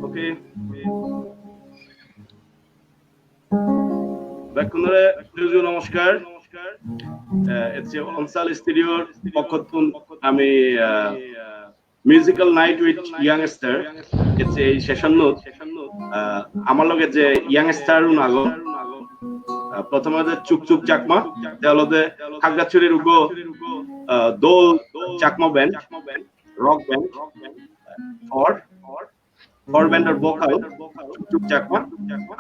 Okay. ব্যাকুণরে দুজু নমস্কার। এতে অনসাল স্টুডিওর পক্ষতুন আমি মিউজিক্যাল নাইট উইথ ইয়াংস্টার এতে এই সেশন নোট আমার লগে যে ইয়াংস্টার নাগো প্রথমে চুপ চুপ চাকমা তেওলদে খাগড়াছড়ির Hugo Dol Chakma band rock band for ব্যান্ডের ভোকাল চুপ চাকমা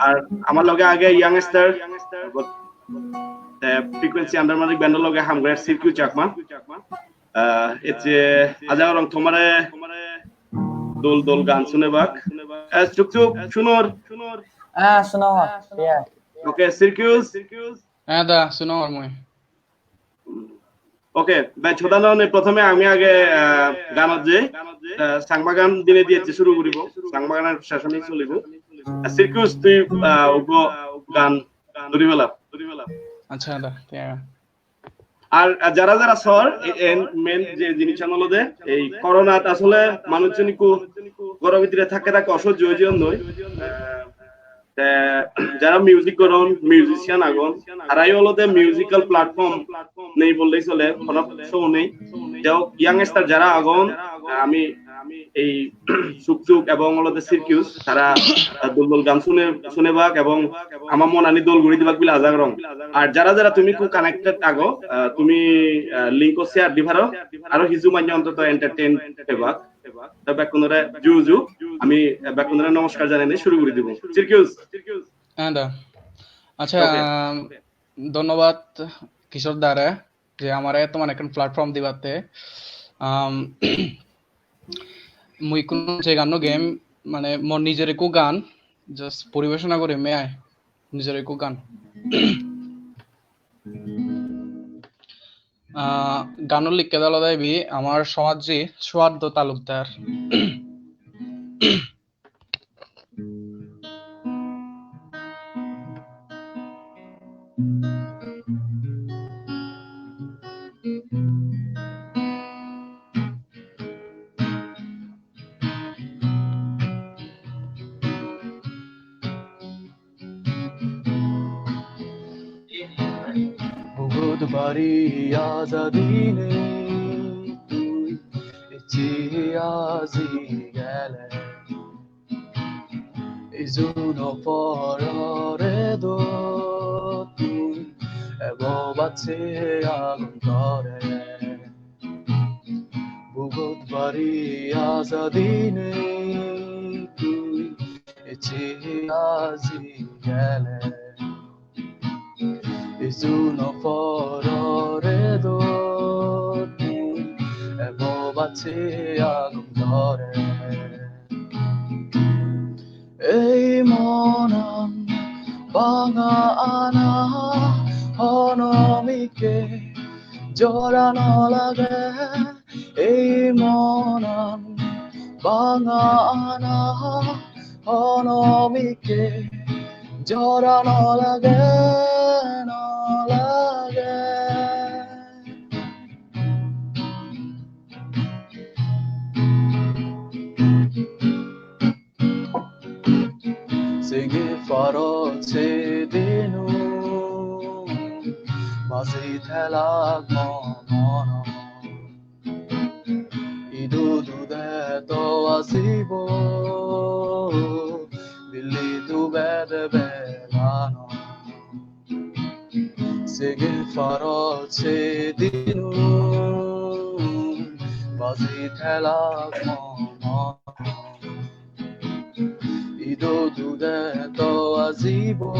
আর আমার লগে আগে ইয়াংস্টার ফ্রিকোয়েন্সি আন্ডারমানিক ব্যান্ডের লগে হামগ্রের সিরকিউ চাকমা এতে আজা রং তোমারে দোল দোল গান শুনে বাক চুপ চুপ শুনোর শুনো ইয়া ওকে সিরকিউস দা শুনো আর মই ওকে ভাই ছোটানো প্রথমে আমি আগে গানত যে সাংবাগান দিনে দিয়েছি শুরু করিব সাংবাগানের শাসনই চলিব সিরকিউস তুই উগো গান ধরিবেলা আচ্ছা দা আর যারা যারা সর মেন যে জিনিস আনলদে এই করোনাত আসলে মানুষজনকু ঘরের ভিতরে থাকে অসহ্য হয়ে নয় যারা মিউজিক করন মিউজিশিয়ান আগন তারাই হলদে মিউজিক্যাল প্ল্যাটফর্ম নেই বললেই চলে কোনো শো নেই যাও ইয়াংস্টার যারা আগন আমি এই সুকসুক এবং হলদে সিরকিউস তারা দোল গান শুনে বাক এবং আমার মন আনি দোল ঘুরি দিবাক বিলা আজাগ রং আর যারা যারা তুমি খুব কানেক্টেড আগো তুমি লিংক শেয়ার দিবারো আরো হিজু মান্য অন্তত এন্টারটেইন হেবাক তবে কোনরে জুজু আমি ব্যাকুনরে নমস্কার জানাই শুরু করে দিব সিরকিউস দা আচ্ছা ধন্যবাদ কিশোর দারে যে আমারে তোমার এখন প্ল্যাটফর্ম দিবাতে মুই কোন যে গান গেম মানে মোর নিজের একো গান জাস্ট পরিবেশনা করে মেয়ায় নিজের একো গান গানও লিখে দেওয়া দেবি আমার সমাজী সোয়ার্দ তালুকদার বাড়ি আজাদিনে তুই আজি গেলে ইজুন পরে দো তুই বাছে আগুন করে বুগত বাড়ি আজাদিনে তুই আজি গেলে ইজুনো পরে দো তুই বাছে আগুন ধরে এই মনন ভাঙা আনা অনমিকে জড়ানো লাগে এই মনন ভাঙা আনা অনমিকে জড়ানো লাগে Singing farol se dinu Masi thelak mono Idu dude to asibo Billi tu bede belano Singing farol se dinu Masi thelak mono Ido dude to azibo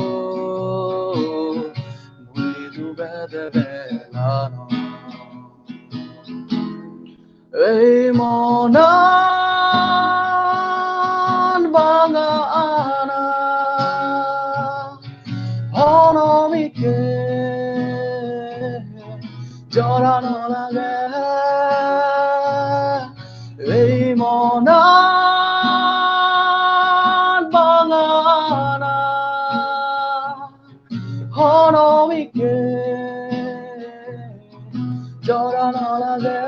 Muli dube de belano Ei monan banga ana Honomike Jorano lage Ei monan Honomike Jorano lage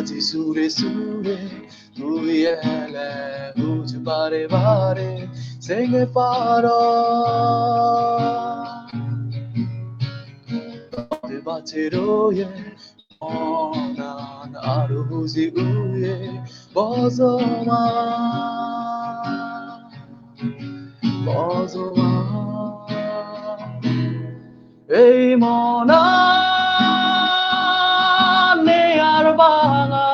আজি সুরে সুরে তুই এলে বুঝ বারে বারে সেগে পারো বাঁচে রয়ে মনান আরো বুঝি উয়ে বজমা বজমা এই মনা নে আর ভাঙা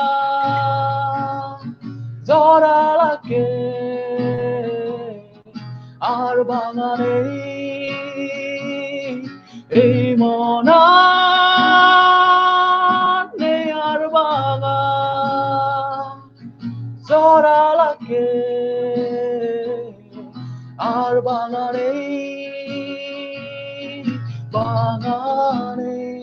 জড়ালাকে আর ভাঙা নেই এই মনা নে আর ভাঙা জড়ালাকে আর ভাঙা নেই ভাঙা নেই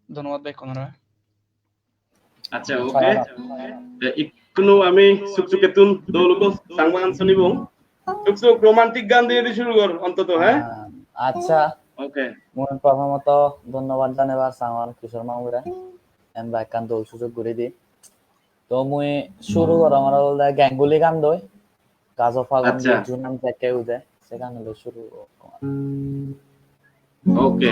ধন্যবাদ ভাই কোনরা আচ্ছা ওকে ইকুনো আমি সুকসুকে তুন দৌলুকো সাংবান শুনিব সুকসুক রোমান্টিক গান দিয়ে শুরু কর অন্তত হ্যাঁ আচ্ছা ওকে মই প্রথমত ধন্যবাদ জানাবার সাংবান কিশোর মামুরে এম বাইকান দল সুযোগ করে দি তো মই শুরু করা আমার হল গ্যাঙ্গুলি গান দই গাজো ফাগুন আচ্ছা। জুনাম থেকে উদে সে গান হলো শুরু ওকে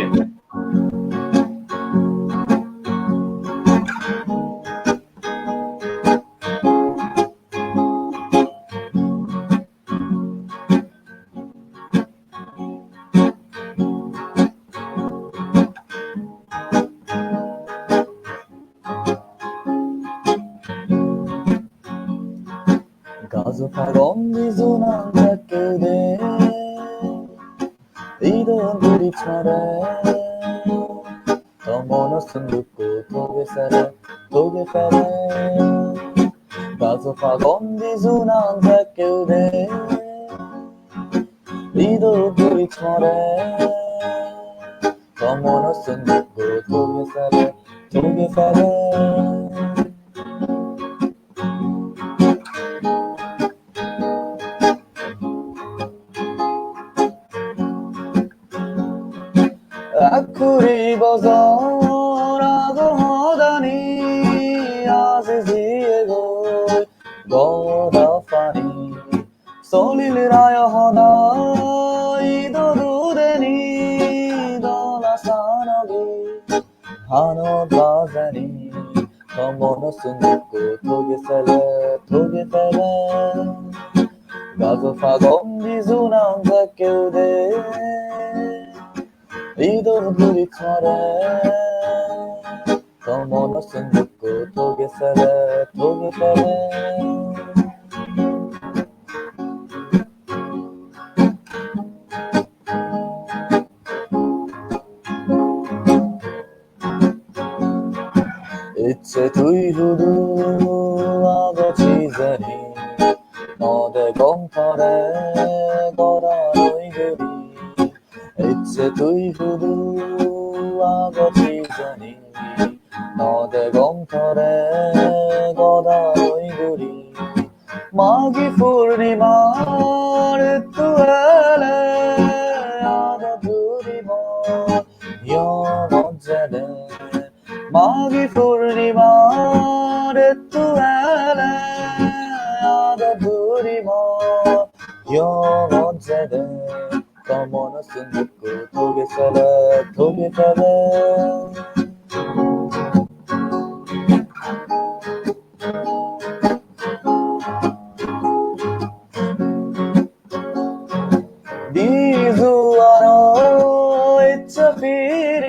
গাজো ফাগুন জুনাম থেকে উদে 이동들이 차례 더 머너슨 듣고 독에 살아 독에 살아 가서 파건디 순한 작게우대 이동들이 차례 더 머너슨 듣고 독에 살아 독에 살아 아쿠리 벗어라고 하다니 아세지에고 고다파니 솔리를 하여 하나 이도두데니 도나사나기 하노바자니 더모노슨 듣고 토게살레 토게살레 가서 파건디 순한 작게우대 이도들이 차례 더 머너슨 듣고 독에 살래 독에 살래 이제 두이후두 아버지자니 너대 공터래 걸어 너희들이 이제 두이후두 아버지자니 너대 공터래 걸어 너희들이 마기 풀리마를 뚜에래 아버들이 뭐 영원제네 마기 풀리마를 뚜에래 아버들이 뭐 영원제네 더머너슨 듣고 독에 살아 독에 살아 니주아노 이차피리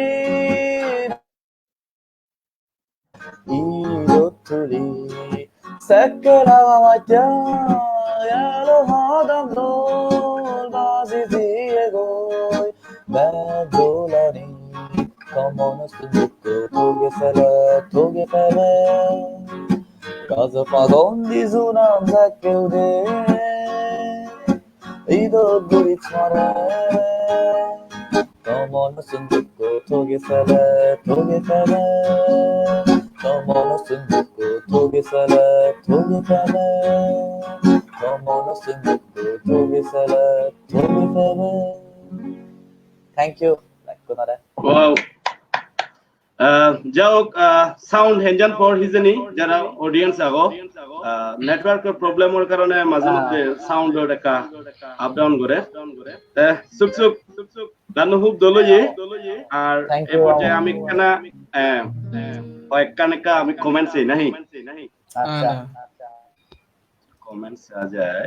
이로틀리 색깔아가 마이텨 야로하담도 바지지에고 매돌라니 더머너슨 듣고 독에 살아 독에 살아 가서 파곤디 수남 작게우대 이도들이 차례 더머너슨 듣고 독에 살아 독에 살아 너무나 숨고 독이 살아 독이 살아 너무나 숨고 독이 살아 독이 살아 Thank you like 노래 ওয়াও যাই হোক সাউন্ড হেঞ্জান পর হিজেনি যারা অডিয়েন্স আগো নেটওয়ার্কের প্রবলেমের কারণে মাঝে মধ্যে সাউন্ড একটা আপ ডাউন করে সুক সুক গান খুব দলয়ে আর Thank এই you. পর্যায়ে আমি কেনা কয়েকটা আমি কমেন্টস এই নাহি আচ্ছা কমেন্টস आ जाए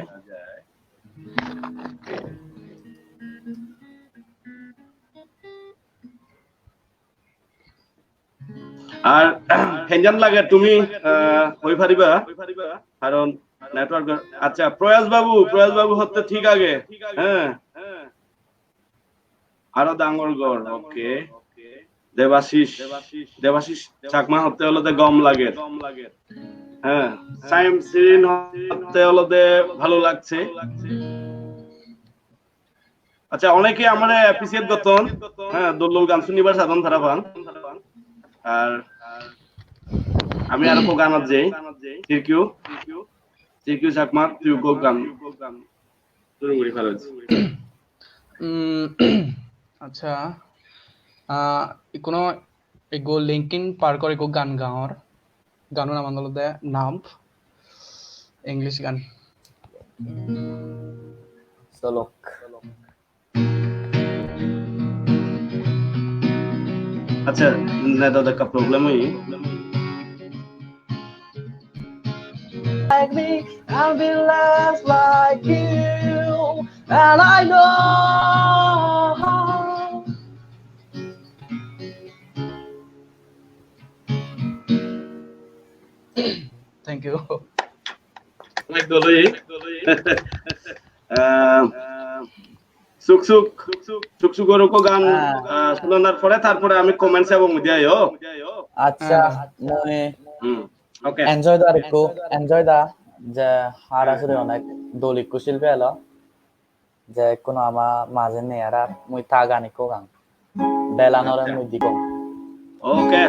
আর হেঞ্জান লাগে তুমি হই পারিবা কারণ নেটওয়ার্ক আচ্ছা প্রয়াস বাবু হতে ঠিক আগে হ্যাঁ আরো ডাঙ্গরগড় ওকে দেবাশিস চাকমা হতে হলো গম লাগে হ্যাঁ সাইম সিরিন হতে হলো ভালো লাগছে আচ্ছা অনেকে আমারে অ্যাপ্রিসিয়েট করতেন হ্যাঁ দল্লুল গান শুনিবার সাধন ধারা পান আর আমি আর কো গান আছে চিরকিউ চাকমা তুই কো গান শুরু করি ফেলেছি আচ্ছা কোনো এগো লিঙ্কিন পার করে এগো গান গাওয়ার গানৰ নাম আনলতে নাম ইংলিশ গান Solok আচ্ছা নেটওয়ার্ক একটা প্রবলেম হই Like me, I'll be less like you, and I know. Thank you অনেক দলই সুক করো গান শোনানোর পরে তারপরে আমি কমেন্টস এবং দিয়াইও আচ্ছা মই ওকে এনজয় দা যে হারাসুরে অনেক দলিক শিল্পী এলো যে কোনো আমার মাঝে নেয়ার মুই তা গানিকো গান বেলানরে মুই দিকো ওকে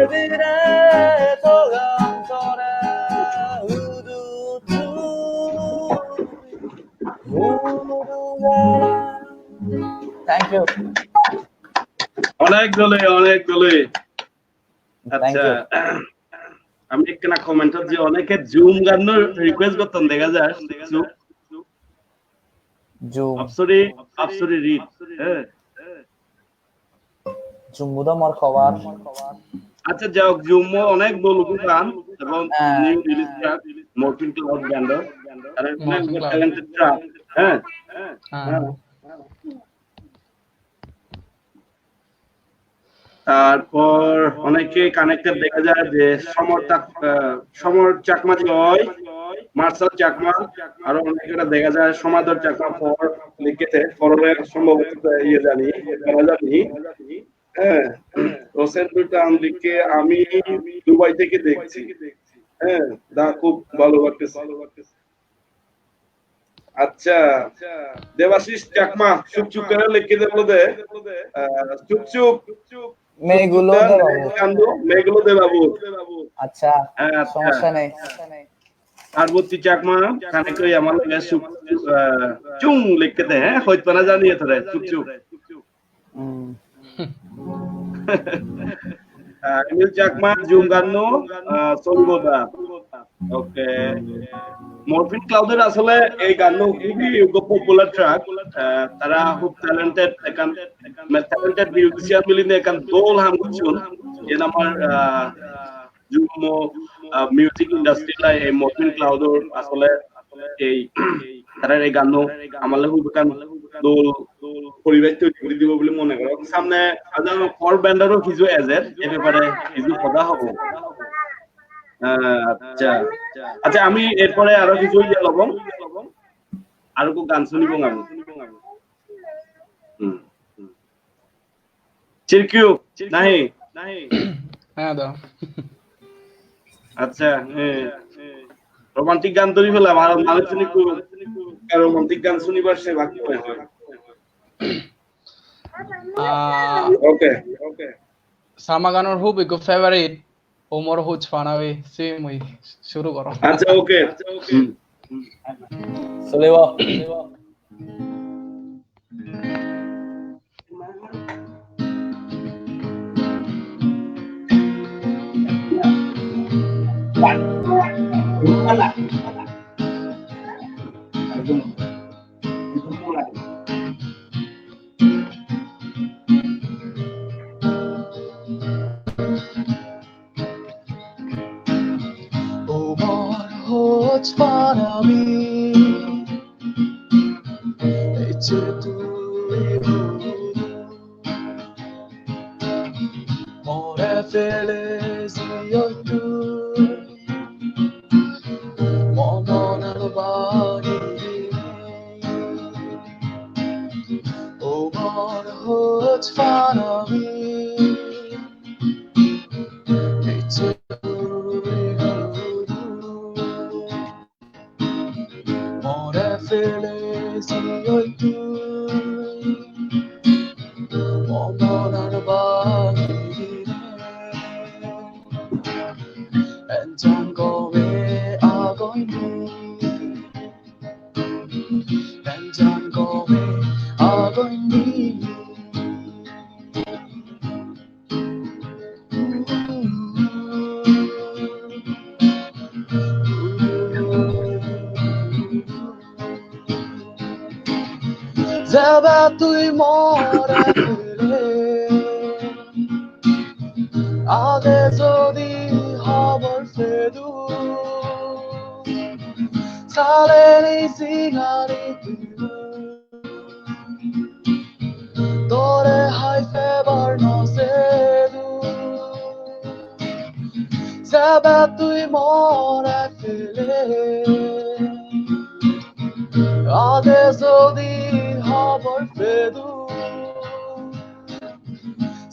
그들의 소강설에 우두투 모두가 Thank you. অনেকগুলোই Thank আচ্ছা you. আমি একটা কমেন্টার যে অনেকে জুম গানের রিকোয়েস্ট করতেন দেখা যায় Zoom. আপসরি রিড হ্যাঁ Zoom-도 মোর খবর আচ্ছা যাও জুম অনেক বলুক গান এবং হ্যাঁ। New release track Morphine Cloud band আর Morphine Cloud. ট্যালেন্টেড ট্র্যাক হ্যাঁ তারপর অনেকে কানেক্টেড দেখা যায় যে সমর চাকমা জয় মার্শাল চাকমা আরো অনেকেরা দেখা যায় সমাদর চাকমা ফর লিখেছে ফরের সম্ভবত ইয়ে জানি হ্যাঁ হোসেন রুটান লিখে আমি দুবাই থেকে দেখছি হ্যাঁ দা খুব ভালো লাগতেছে আচ্ছা দেবাশিস চাকমা চুপচুপ করে লিখে দেবো দে চুপচুপ মেয়েগুলো দেবাবু মেঘগুলো দে বাবু আচ্ছা আচ্ছা। সমস্যা নেই পার্বতী চাকমা কানে কই আমার লাগে চুং লিখতে দে হ্যাঁ হইতো না জানিয়ে তোরে চুপচুপ এমিল চাকমা জুম গানো সলবোদা ওকে মরফিন ক্লাউডের আসলে এই গানও খুবই পপুলার ট্র্যাক তারা খুব ট্যালেন্টেড মিউজিশিয়ান মিলিনে একান দোল হামগুছুন এন আমার জুম মিউজিক ইন্ডাস্ট্রি লাই এই মরফিন ক্লাউডের আসলে এই তারা এই গানও আমালে খুব একান দোল পরিবেশ তৈরি করে দিব বলে মনে করো সামনে আদানো ফর ব্যান্ডারও কিছু এজের এ ব্যাপারে কিছু কথা হবে আচ্ছা আচ্ছা আমি এরপরে আরো কিছু ইয়ে লব আরো গান শুনিব আমি চিরকিউ নাহি হ্যাঁ দাও আচ্ছা রোমান্টিক গান তৈরি ফেলাম আর মানুষ শুনি রোমান্টিক গান শুনিবার সে বাকি হয় ওকে সামা গানৰ খুব একো ফেভারিট ওমর হুজ ফানাবে সে মই শুরু করো আচ্ছা ওকে চলিব What's fun of me? It's a more feelings you're doing. More than body. Oh, what's fun of me? It's a feelings you're doing. More than body. And don't go away, I'm going to. And don't go away, I'm going to. যাবা তুই মরে ফিরে আগে যদি খবর ফেদু সালেনি সিগারি তোরে হাই ফেবার নসেদু যাবা তুই মরে ফিরে আগে যদি খবর ফেদু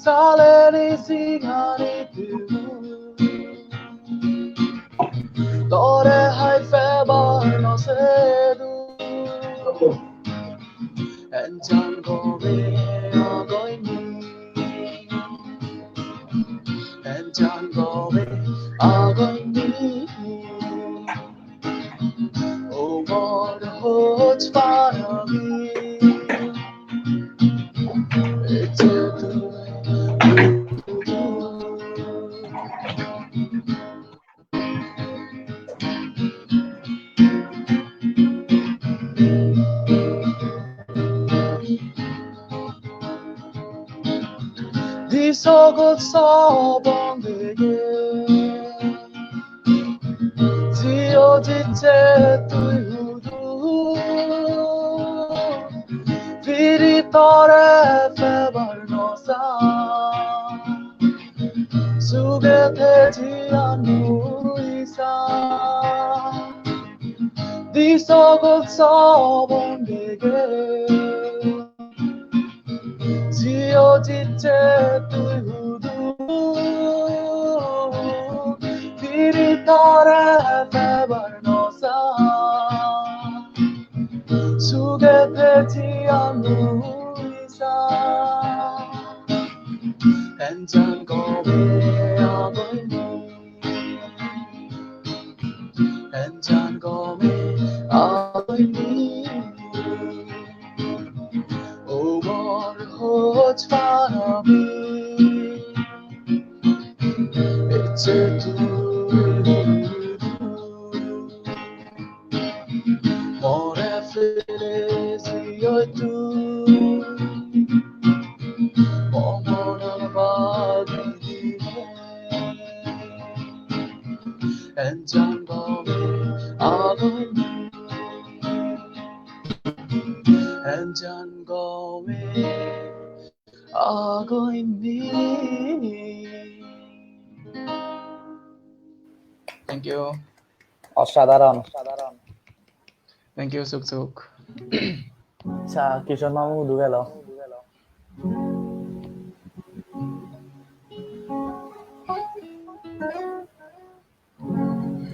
সালেনি সিগারি তোরে হাই ফেবার নসেদু and don't go away, I'm going to and don't 아버님 오버로지 바람이 이제도 네 속옷 서방되게 지어진 채 뚜유두 비리터레 페발노사 수게 되지 않는 이상 네 속옷 서방되게 지어진 채 뚜유두 비리터레 페발노사 수게 되지 않는 이상 한잔 고백하고 있니 한잔 고백하고 있니 오버로지 바람이 이제 모래 플레이지어 두 어머나 바디네 한잔 고백하고 있니 한잔 고백하고 있니 Thank you. অসাধারণ। Thank you, Suk Suk. আচ্ছা, কিশোর মামু উদু গেল।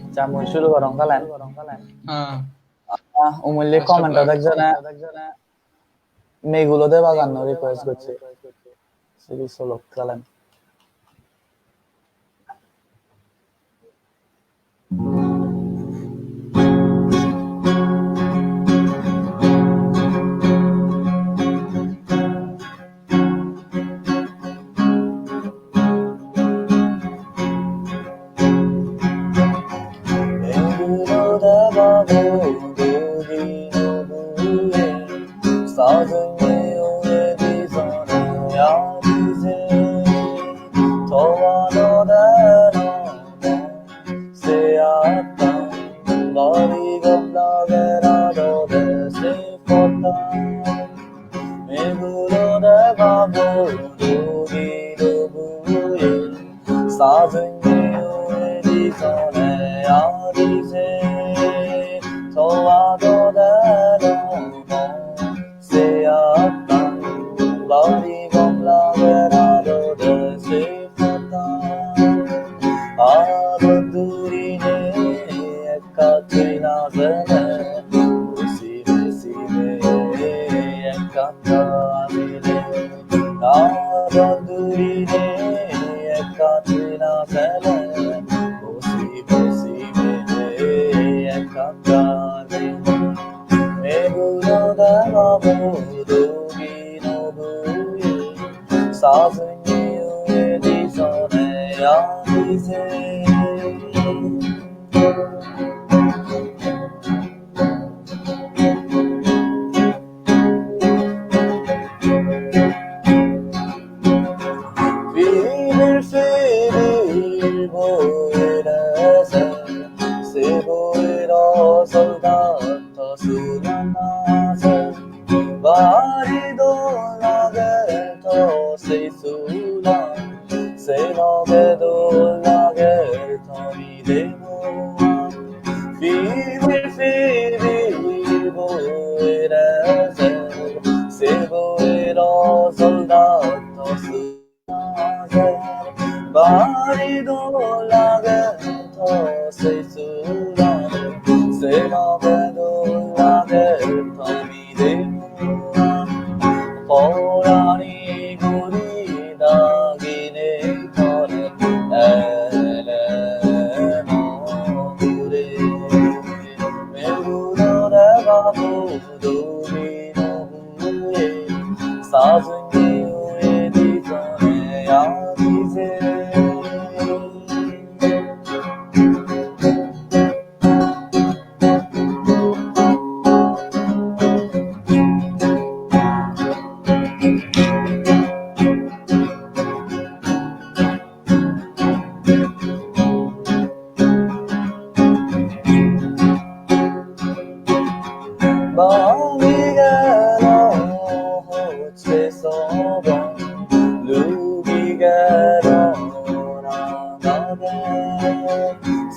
আচ্ছা, মুই শুরু করং কালেন। উমুল্লি কমেন্ট দেখজনে মেগুলো দে বাগানো রিকোয়েস্ট করছে। সিরিজ হলো Cullen.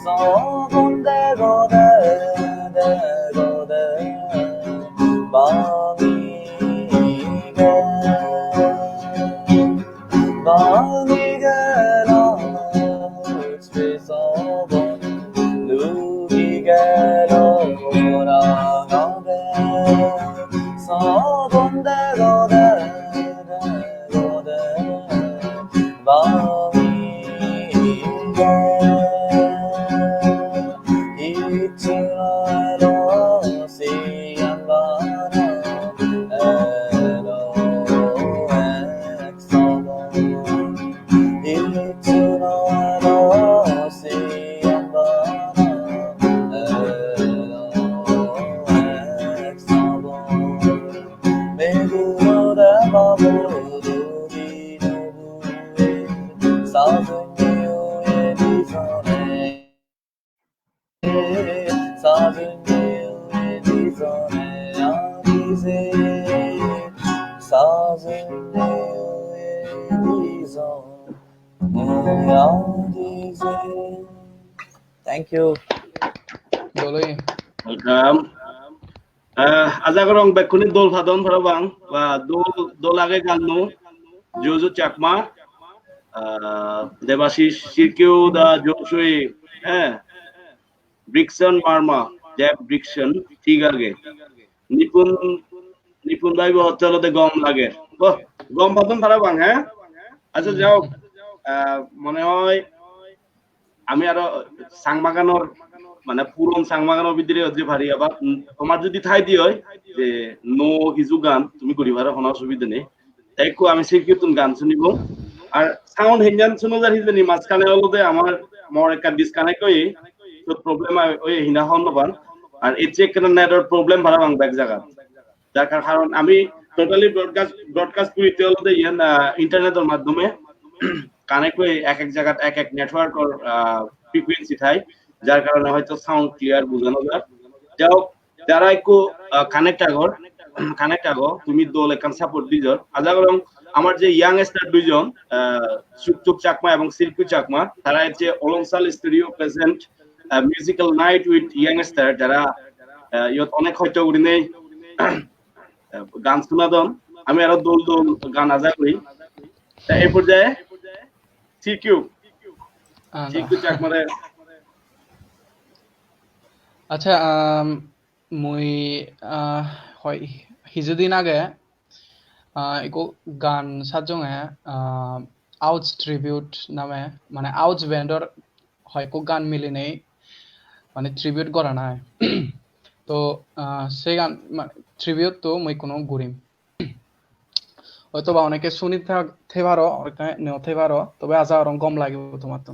서본데고대 마음이게 스피서본 누기게로 돌아가게 서본데고대 마음이게 이치마로 시안바나 에로 엑서본 이치마로 시안바나 에로 엑서본 메구로다 바보도 비노부에 사슴 이후에 비선에 사슴 이후에 비선에 아기세 사슴 이후에 비선에 아기세 Thank you. Boleh. welcome azagarong bekuni dol phadon parabang ba dol age ganno jojo chakma devashish sirkeu da joshui Brixon Marma, Jeb Brixon, Tigage. নিপুণ ভাই হচ্ছে গম লাগে গম পাতন তারা বাং হ্যাঁ আচ্ছা যাও মনে হয় আমি আরো সাংবাগানোর মানে পুরন সাংবাগানোর ভিতরে হচ্ছে ভারি আবার তোমার যদি ঠাই দি হয় যে নো হিজু গান তুমি করিবার কোনো অসুবিধা নেই একটু আমি সিকিউতুন গান শুনিব আর সাউন্ড হিঞ্জান শুনো যার হিজনি মাঝখানে হলো যে আমার মোর একটা ডিসকানেক্ট হই তো প্রবলেম ওই হিনা হনবান আর এই চেক কেন নেটওয়ার্ক প্রবলেম ভাড়া বাং ব্যাক জায়গা যার কারণ আমি টোটালি ব্রডকাস্ট করিতে হলো যে ইন্টারনেটের মাধ্যমে কানেক্ট হয়ে এক এক জায়গা এক এক নেটওয়ার্ক আর ফ্রিকোয়েন্সি থাই যার কারণে হয়তো সাউন্ড ক্লিয়ার বোঝানো যায় যাও যারা একটু কানেক্ট আগো তুমি দল একান সাপোর্ট দিজন আজাগরং আমার যে ইয়াং স্টার দুইজন সুকচুক চাকমা এবং সিল্কু চাকমা তারা হচ্ছে Olonstal studio present musical night with young star যারা ইয়ত অনেক হয়তো করি নেই গান শোনাদন আমি আরো দোল দোল গান আজা করি এই পর্যায়ে সিকিউ চাকমারে আচ্ছা মই হয় হিজুদিন আগে একো গান সাজঙে আউটস ট্রিবিউট নামে মানে আউটস ব্যান্ডর হয় একো গান মিলি নেই মানে ট্রিবিউট করা নাই তো সেই গান ট্রিবিউট তো মই কোনো ঘুরিম হয়তো বা অনেকে শুনি থেবারো অনেকে নেও থেবারো তবে আজা আরো গম লাগিব তোমার তো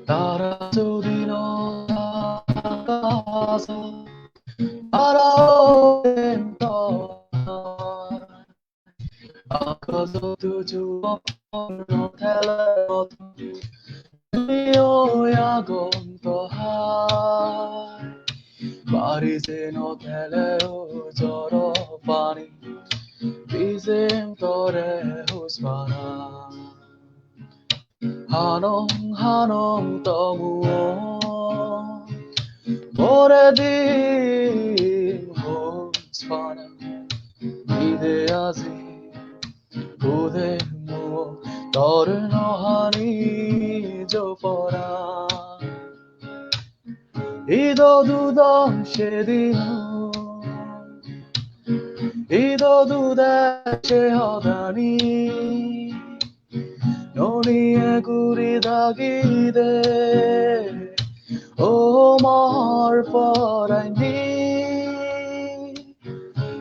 তারা যদি নকাশা 아까도 tujuoya gontohai Pariseno teleo jorofani Bizem tore husmana Hanong tomuo Moredim husmana Ideazi 고대무어 너를 너하니 줘보라 이도두던 쉐디노 이도두다 쉐하다니 너니의 구리다기대 오마할 뻔하니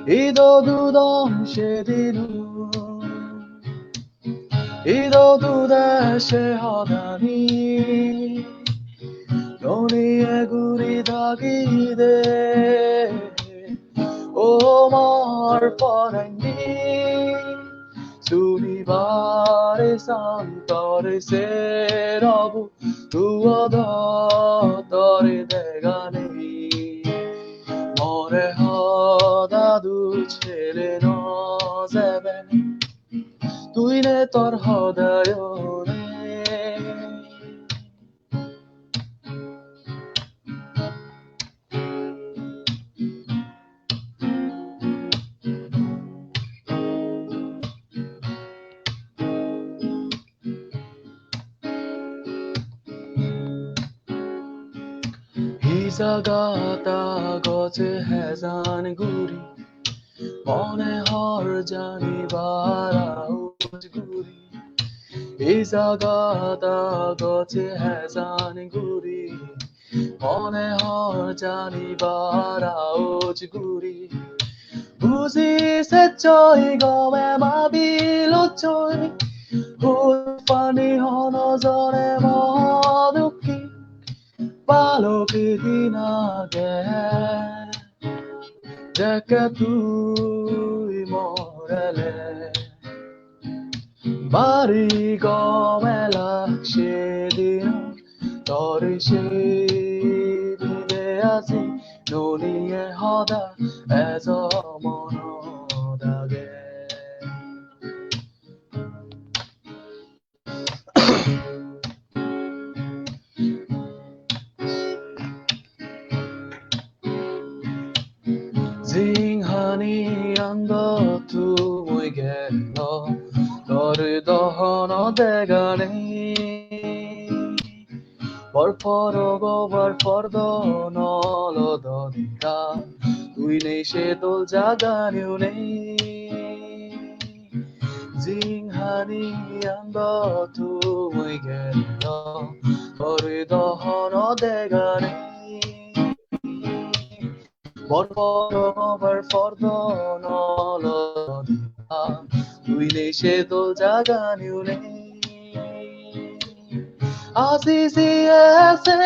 이도두던 쉐디노 이도두다 쉐하다니 너니의 구리다기대 오마할 뻔하니 Dunibare santore serobu tuodo tore degane more hoda du chele no zebe tuine tor hodayone Isagata goche hezan guri mone hor jani bara uj guri Isagata goche hezan guri mone hor jani bara uj guri Buzi se choi gome mabilo choi Hufani hono zore moduki Palo pitinage Jaka tui morele Bari gome lakshedino Tori shedine asi Noni e hoda Ezo monodage Zinghani ando tu muy gelo Dorido hono degane Barforogo barfordo nolo dodika Tui nei shedol jagani nei Zinghani ando tu muy gelo Dorido hono degane Barfordo nolo dodika Tui nei shedol jagani nei Azizi ese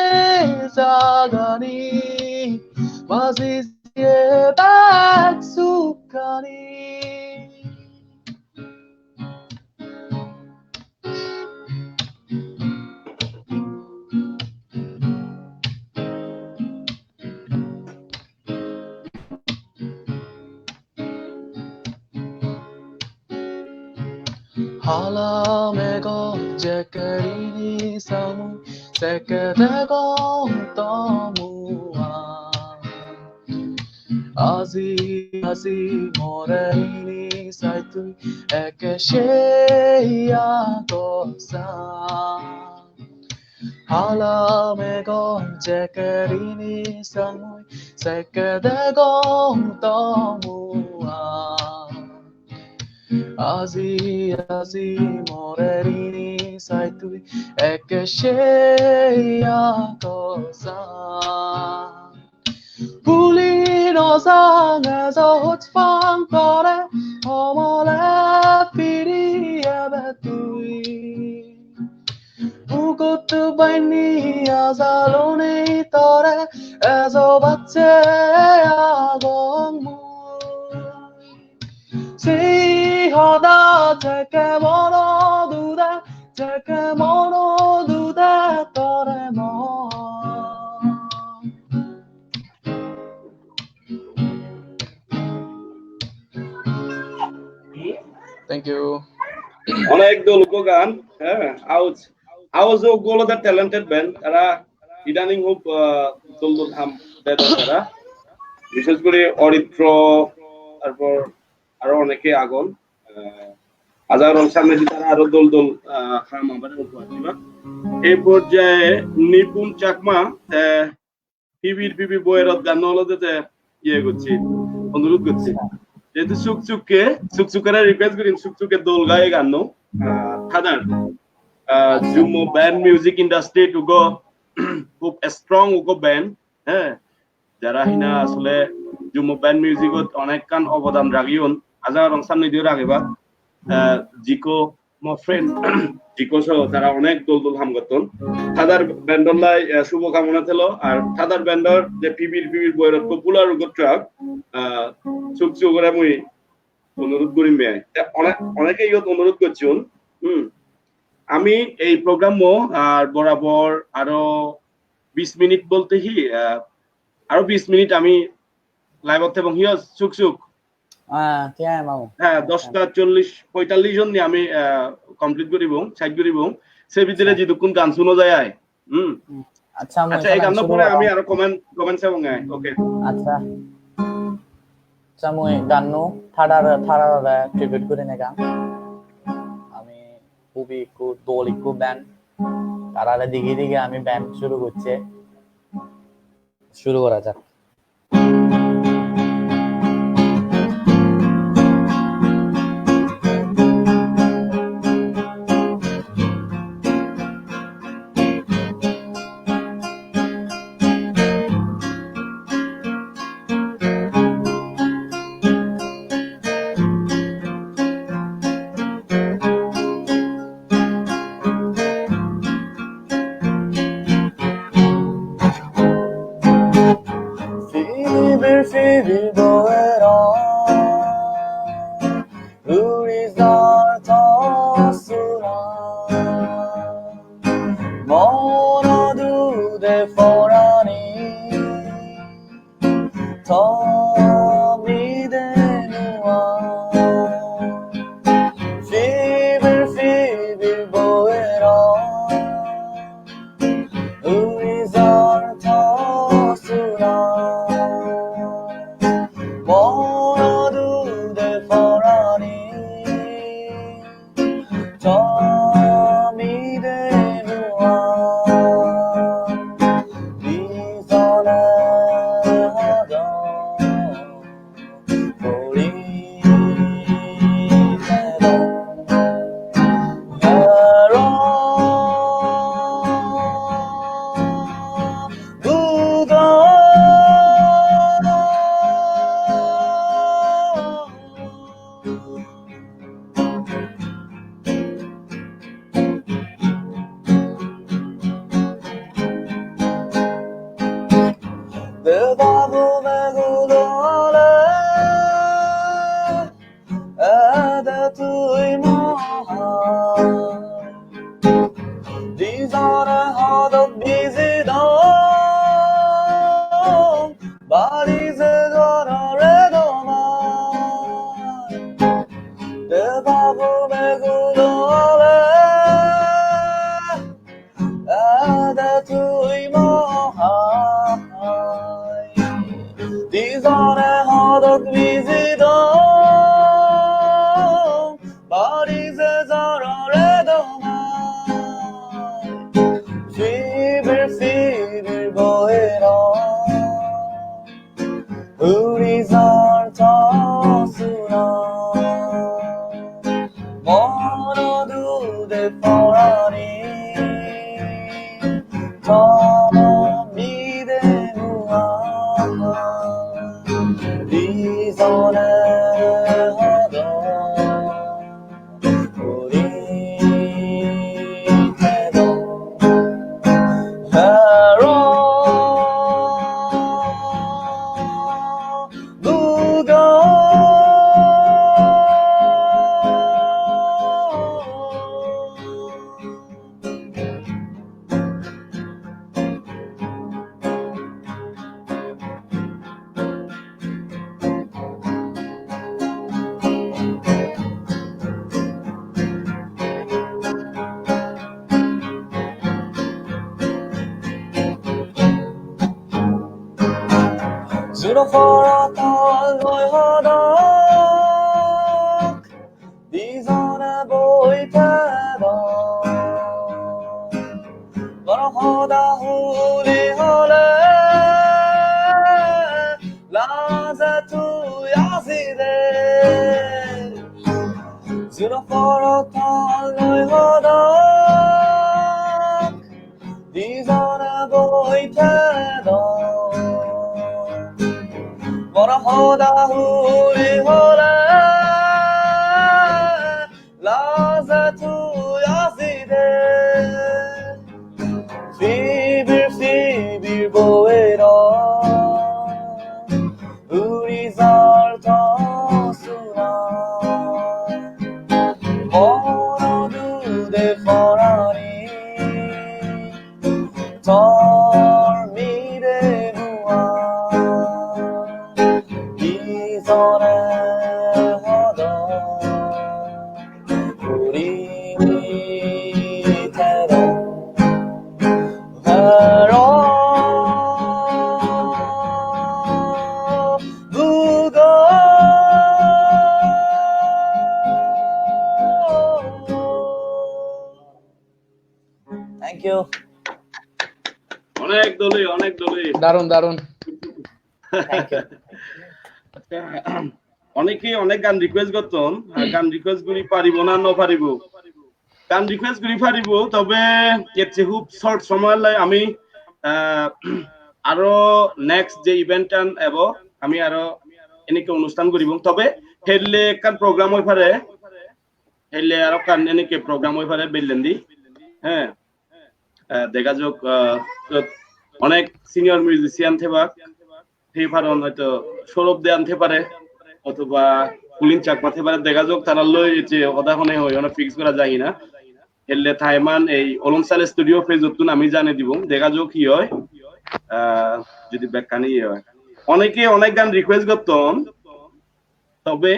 zagani Mazizi e bak sukani Hala mego jekerini samu seketego tomua Azi azi moreini saitu ekesheya kosa Hala mego jekerini samu seketego tomua Azi azi morerini saitui ekesheya kosa Pulino sangezo hotfang kore omole piri ebetui Ugotu baini azalone tore ezo batse agongmu Si hoda teke mono duda toremo Thank you. অনেক লোক গান হ্যাঁ আওয়াজও গুলো দা talented band তারা ইদানিং খুব দোল হাম দেয় তারা বিশেষ করে অরিত্র তারপর আরো অনেকে আগন আজারন সামনে তারা আরো দোল হাম আমাদের উপহার এই পর্যায়ে নিপুণ চাকমা পিবির বইয়ের গান হলতে ইয়ে করছি অনুরোধ করছি যেহেতু সুকসুকেরা রিকোয়েস্ট করি সুকসুকে দোল গায়ে গান খাদার জুমো ব্যান্ড মিউজিক ইন্ডাস্ট্রি টুগো খুব স্ট্রং উগো ব্যান্ড হ্যাঁ যারা হিনা আসলে জুমো ব্যান্ড মিউজিকত অনেক কান অবদান রাখিওন আজার রং সামনে দিও রাখিবা জিকো মো ফ্রেন্ড জিকো সহ তারা অনেক দোল হাম করতন খাদার ব্যান্ডলাই শুভকামনা ছিল আর খাদার ব্যান্ডর যে পিবির বইয়ের পপুলার উগো ট্রাক সুকসুকেরা মুই অনুরোধ করি মেয়ে অনেকে ইয়ত অনুরোধ করছুন আমি এই প্রোগ্রাম আর বরাবর আরো 20 মিনিট বলতে কি আরো 20 মিনিট আমি লাইভ হতে এবং হিয়স সুক সুক কেন মামু হ্যাঁ 10টা 40-45 জন নিয়ে আমি কমপ্লিট করিব সাইড করিব সে ভিতরে যতক্ষণ গান শুনো যায় আচ্ছা আচ্ছা এই গানটা পরে আমি আরো কমেন্ট এবং ওকে আচ্ছা আচ্ছা মই গাননো থাড়ার ট্রিবিউট করি না গান আমি খুবই দলিকু ব্যান্ড তারারে দিকে দিকে আমি ব্যান্ড শুরু করা যাক Fever going on, 우리 살았으나 멀어도 돼 보라니 더 믿으누아 Fever going on, 우리 살았으나 멀어도 돼 보라니 더 믿으누아 네 손에 하던 우리 때도 내가 보내고 너를 애들 두이마 네 손에 하던 비지던 말이 세거라래도만 내가 보내고 너를 애들 두이마 네 손에 하던 비지던 말이 세자라래도만 Fever going on 우리 살았으나 멀어도 돼 보라니 더 믿으누아 네 손에 하던 우리 때도 줄어버렸던 너의 허덕 네 손에 보일 때도 너랑 허다 우리 허래 라자 투야시대 줄어버렸던 너의 허덕 네 손에 보일 때도 뭐라 허다 우리 허래 라자 투야시대 Fever going on 우리 살았으나 you. অনেক দলি দারুণ দারুণ Thank you. অনেকে অনেক গান রিকোয়েস্ট করতেন গান রিকোয়েস্ট গুলি পারিব না নপারিব গান রিকোয়েস্ট গুলি পারিব তবে এর চেয়ে খুব শর্ট সময় লাই আমি আরো নেক্সট যে ইভেন্ট এব আমি আরো এনেকে অনুষ্ঠান করিব তবে হেললে কান প্রোগ্রাম হই পারে হেললে আরো কান এনেকে প্রোগ্রাম হই পারে বেললেন্দি হ্যাঁ দেখা যাক অনেক সিনিয়র মিউজিশিয়ান থেবা সেই পারন হয়তো সৌরভ দে আনতে পারে অথবা কুলিন চাকমা থেকে পারে দেখা যাক তারা লই যে অদাহনে হয় অনেক ফিক্স করা যায় না এলে থাইমান এই অলংসাল স্টুডিও ফেজতুন আমি জানে দিব দেখা যাক কি হয় যদি ব্যাখ্যানি হয় অনেকে অনেক গান রিকোয়েস্ট করতেন তবে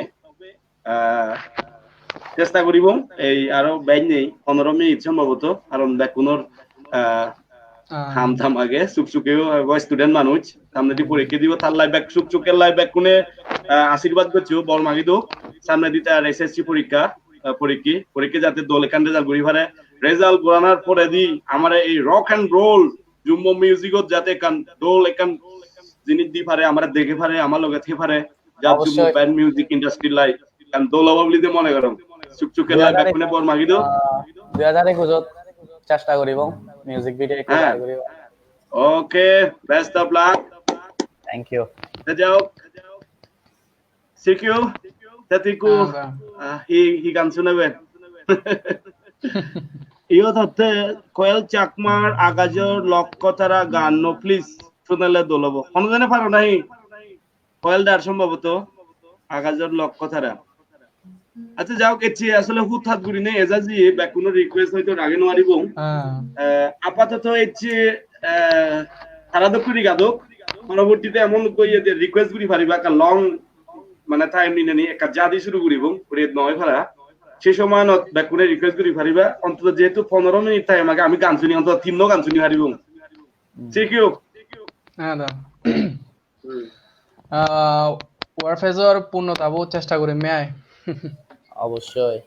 চেষ্টা করিব এই আরো বাইন নেই 15 মিনিট সম্ভবত কারণ ব্যাকুনোর হাম থাম আগে সুকসুকেও স্টুডেন্ট মানুষ সামনে দিয়ে পরীক্ষা দিব তার লাইভ ব্যাক সুকসুকের লাইভ ব্যাক কোনে আশীর্বাদ করছো বল মাগি দো সামনে দিতে আর এসএসসি পরীক্ষা যাতে দল এখান রেজাল্ট ঘুরি পারে রেজাল্ট ঘোরানোর পরে দি আমার এই রক এন্ড রোল জুম্বো মিউজিকত যাতে কান দল এখান জিনিস দি পারে আমরা দেখে পারে আমার লগে থেকে পারে যা জুম্বো ব্যান্ড মিউজিক ইন্ডাস্ট্রি লাই কান দল অভাবলি দে মনে করম সুকসুকের লাইভ ব্যাক কোনে বল মাগি দো 2021 চেষ্টা করিব মিউজিক ভিডিও একটু করিব okay best of luck thank you যাও সিকিউ তাতিকু হি গান শুনাবে ইও ধরতে কোয়েল চাকমার আগাজর লক্ষ্য তারা গান নো প্লিজ শুনালে দলব কোনজনে পারো নাই কোয়েল দার সম্ভবত আগাজর লক্ষ্য তারা আচ্ছা যাও কেছি আসলে হুতহাত গুরি নে এজাজি ব্যাকুনো রিকোয়েস্ট হয়তো রাগে নোয়ারিব আপাতত এচ্ছে তারা তো কুরি গাদক পরবর্তীতে এমন কইয়ে যে রিকোয়েস্ট গুরি পারিবা কা লং মানে টাইম নিনে নি একটা জাদি শুরু করিব করে নয় ফারা সেই সময় ব্যাকুনে রিকোয়েস্ট গুরি পারিবা অন্তত যেহেতু 15 মিনিট টাইম আগে আমি গান শুনি অন্তত 3 গান শুনি পারিব ঠিক ইউ হ্যাঁ দা ওয়ারফেজর পূর্ণতাবো চেষ্টা করে মেয় অবশ্যই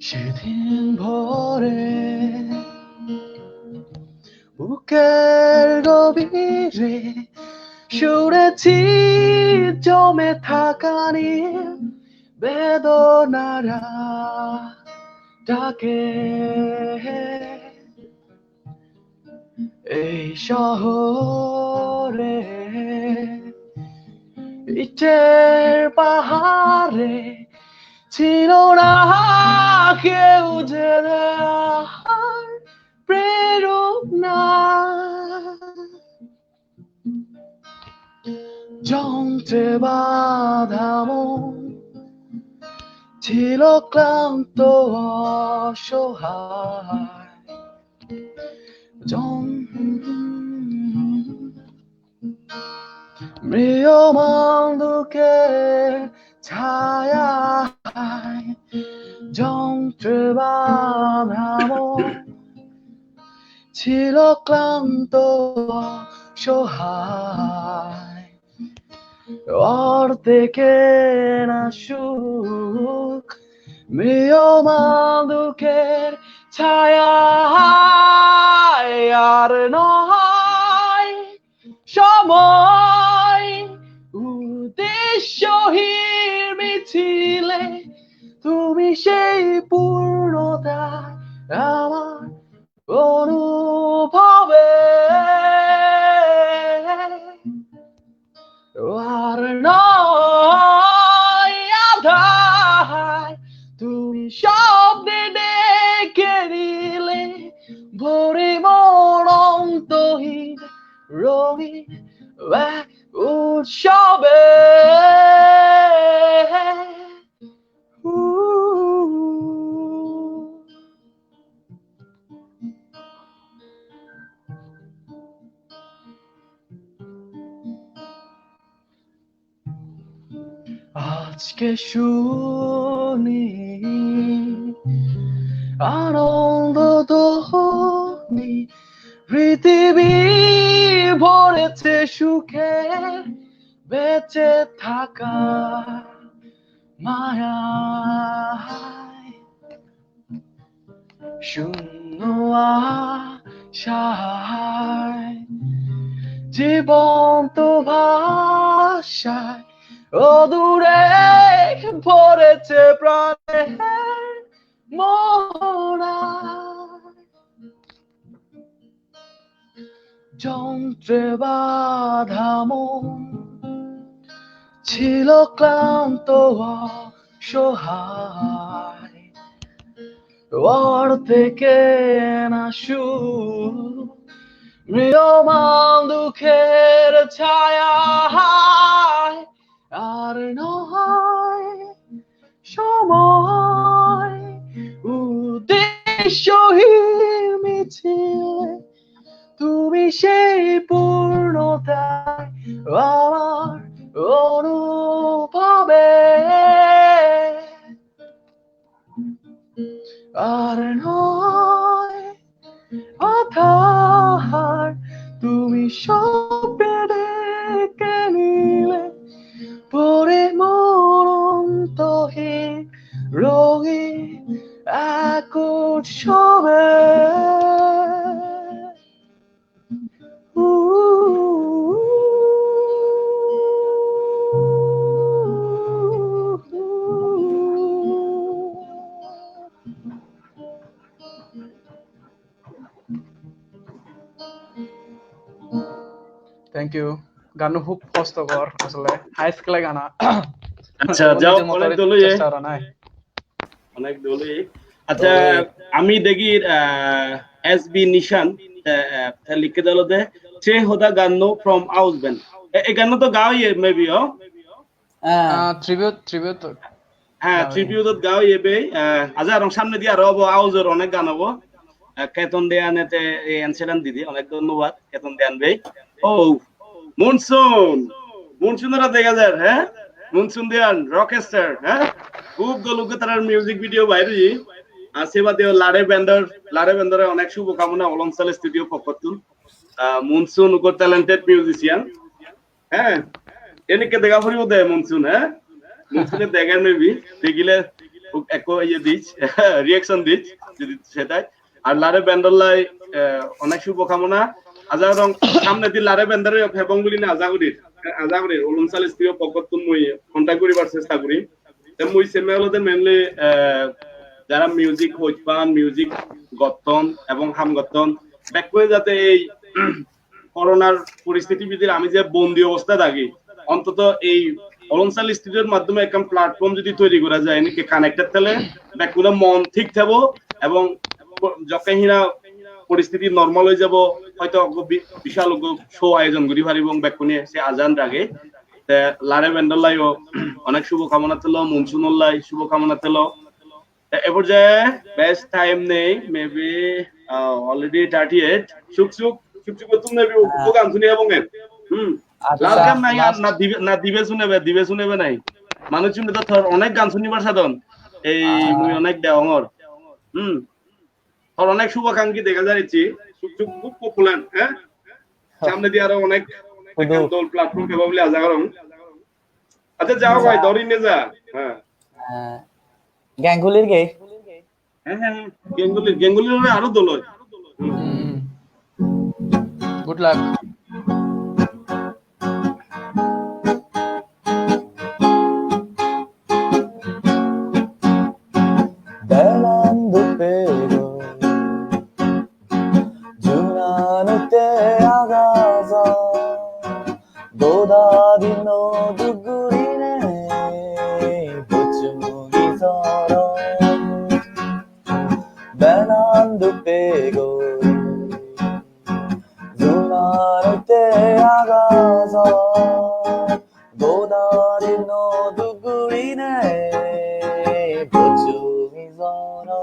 সেদিন ভোরে বুকের গভীরে শুনেছি জমে থাকা বেদনারা ডাকে এই শহরে ইটের পাহাড়ে ছিল না কেউ যে প্রেরণা যন্ত্রে বাঁধা মন ছিল ক্লান্ত অসহায় মৃয়মান দুঃখের ছায়ায় যন্ত্রে বাঁধা মন ছিল ক্লান্ত অসহায় অর্ধেকে না সুখ মৃয়মান দুঃখের ছায়ায় আর নয় সময় উদ্দেশ্যহীন মিছিলে তুমি সেই পূর্ণতা আমার অনুভবে আর নয় আধার তুমি শব্দে ডেকে দিলে ভরে মন অন্তহীন রঙিন এক উৎসবে আজকে শুনি আনন্দ ধ্বনি পৃথিবী ভরেছে সুখে বেঁচে থাকা মায়ায় শূন্য আশায় জীবন্ত ভাষায় অদূরে ভরেছে প্রাণের মোহনায় যন্ত্রে বাধা মন ছিল ক্লান্ত অসহায় ওর থেকে না সুর মৃয়মান দুঃখের ছায়া আর নয় সময় উদ্দেশ্যহীন মিছিল তুমি সেই পূর্ণতায় আমার অনুভবে আর নয় আধার তুমি স্বপ্নে ডেকে নিলে পরে মরন্তহীন রঙিন এক উৎসবে থ্যাংক ইউ গানটো খুব কষ্টকৰ আসলে হাই স্কুলে গানা আচ্ছা যাও অনেক দলই চেষ্টা করা নাই অনেক দলই আচ্ছা আমি দেখি এসবি নিশান লিখে দিল দে চে হোদা গানো ফ্রম আউস ব্যান্ড এই গান তো গাওই মেবি ও ট্রিবিউট হ্যাঁ ট্রিবিউট গাওই এবে আজার সামনে দিয়া রব আউজের অনেক গান হবো কেতন দেয়ানেতে এই অ্যানসার দিদি অনেক ধন্যবাদ কেতন দেয়ান ভাই ও মনসুনরা দেখা যায় হ্যাঁ মনসুন দেয়ান রকস্টার হ্যাঁ খুব দলুকে তার মিউজিক ভিডিও বাইরে আর সেবা দেও লারে বেন্ডারে অনেক শুভকামনা অলংসাল স্টুডিও পক্ষতুন মনসুন উকর ট্যালেন্টেড মিউজিশিয়ান হ্যাঁ এনেকে দেখা ফুরিব দে মনসুন হ্যাঁ মনসুনে দেখার নেবি দেখিলে একো ইয়ে দিস রিঅ্যাকশন দিস যদি সেটাই আর লারে বেন্ডারলাই অনেক শুভকামনা আজা রং সামনে দি লারে বেন্ডারে হেবং বলি না আজাগুড়ির অলংসাল স্টুডিও পক্ষতুন মই কন্টাক্ট করিবার চেষ্টা করি মুই সেমেলতে মেনলি যারা মিউজিক হইপান মিউজিক গঠন এবং হাম গঠন ব্যাকওয়ে যাতে এই করোনার পরিস্থিতির ভিতরে আমি যে বন্দি অবস্থা থাকি অন্তত এই অলংসাল স্টুডিওর মাধ্যমে একটা প্ল্যাটফর্ম যদি তৈরি করা যায় নাকি কানেক্টেড থাকলে ব্যাকগুলো মন ঠিক থাকবো এবং যখনহিনা পরিস্থিতি নরমাল হয়ে যাব হয়তো বিশাল শো আয়োজন করি পারি এবং ব্যাকুনি সে আজান রাগে লারে বেন্ডাল্লাইও অনেক শুভকামনা তেল মনসুনল্লাই শুভকামনা তেল এ পর্যায়ে বেস্ট টাইম নেই মেবি অলরেডি 38 সুক তুমি নেবি ও গান শুনি এবং লাল গান নাই না দিবে শুনেবে নাই মানুষ শুনে তো তোর অনেক গান শুনিবার সাধন এই মুই অনেক দেওয়ার তোর অনেক শুভাকাঙ্ক্ষী দেখা যাচ্ছি সুক খুব পপুলার হ্যাঁ সামনে দিয়ে আরো অনেক দল প্ল্যাটফর্ম পেবা বলে আশা করম আচ্ছা যাও ভাই দরিনে যা হ্যাঁ গ্যাঙ্গুলির গে হ্যাঁ গেঙ্গুলির আরো দল হয় good luck Belando pero Junanote agaza Dodadi no dugurine Buchumugi zoro Belando pero Junanote agaza Dodadi no dugurine Buchumugi zoro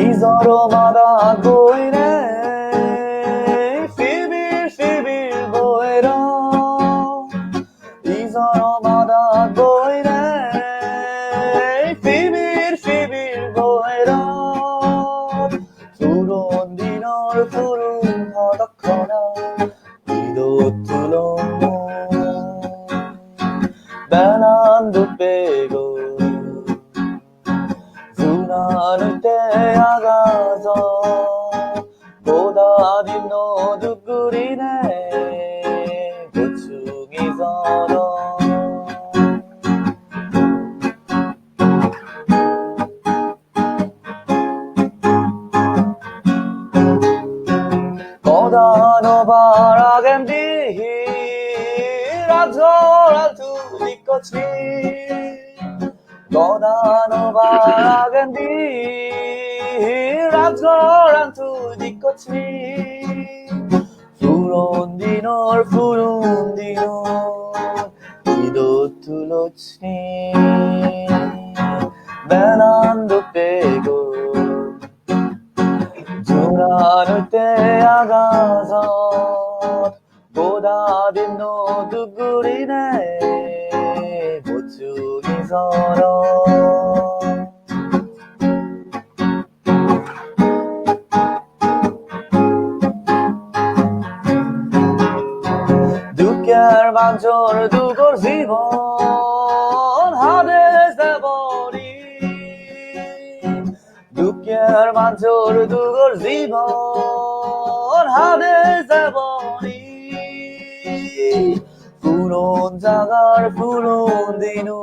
Izoro mada goire Fibir goira Izoro mada goire 미라조라 두리꽃이 떠나는 바라겐 미라조라 두리꽃이 푸른디놀 이도 뚫었지 맨안도 빼고 주라는 때야 가서 보다딘 너도 그리네 보충이 서러 두께를 반절 두고 집어 하늘에서 버리 두께를 반절 두고 집어 하늘에서 버리 푸른 자갈 푸른 디누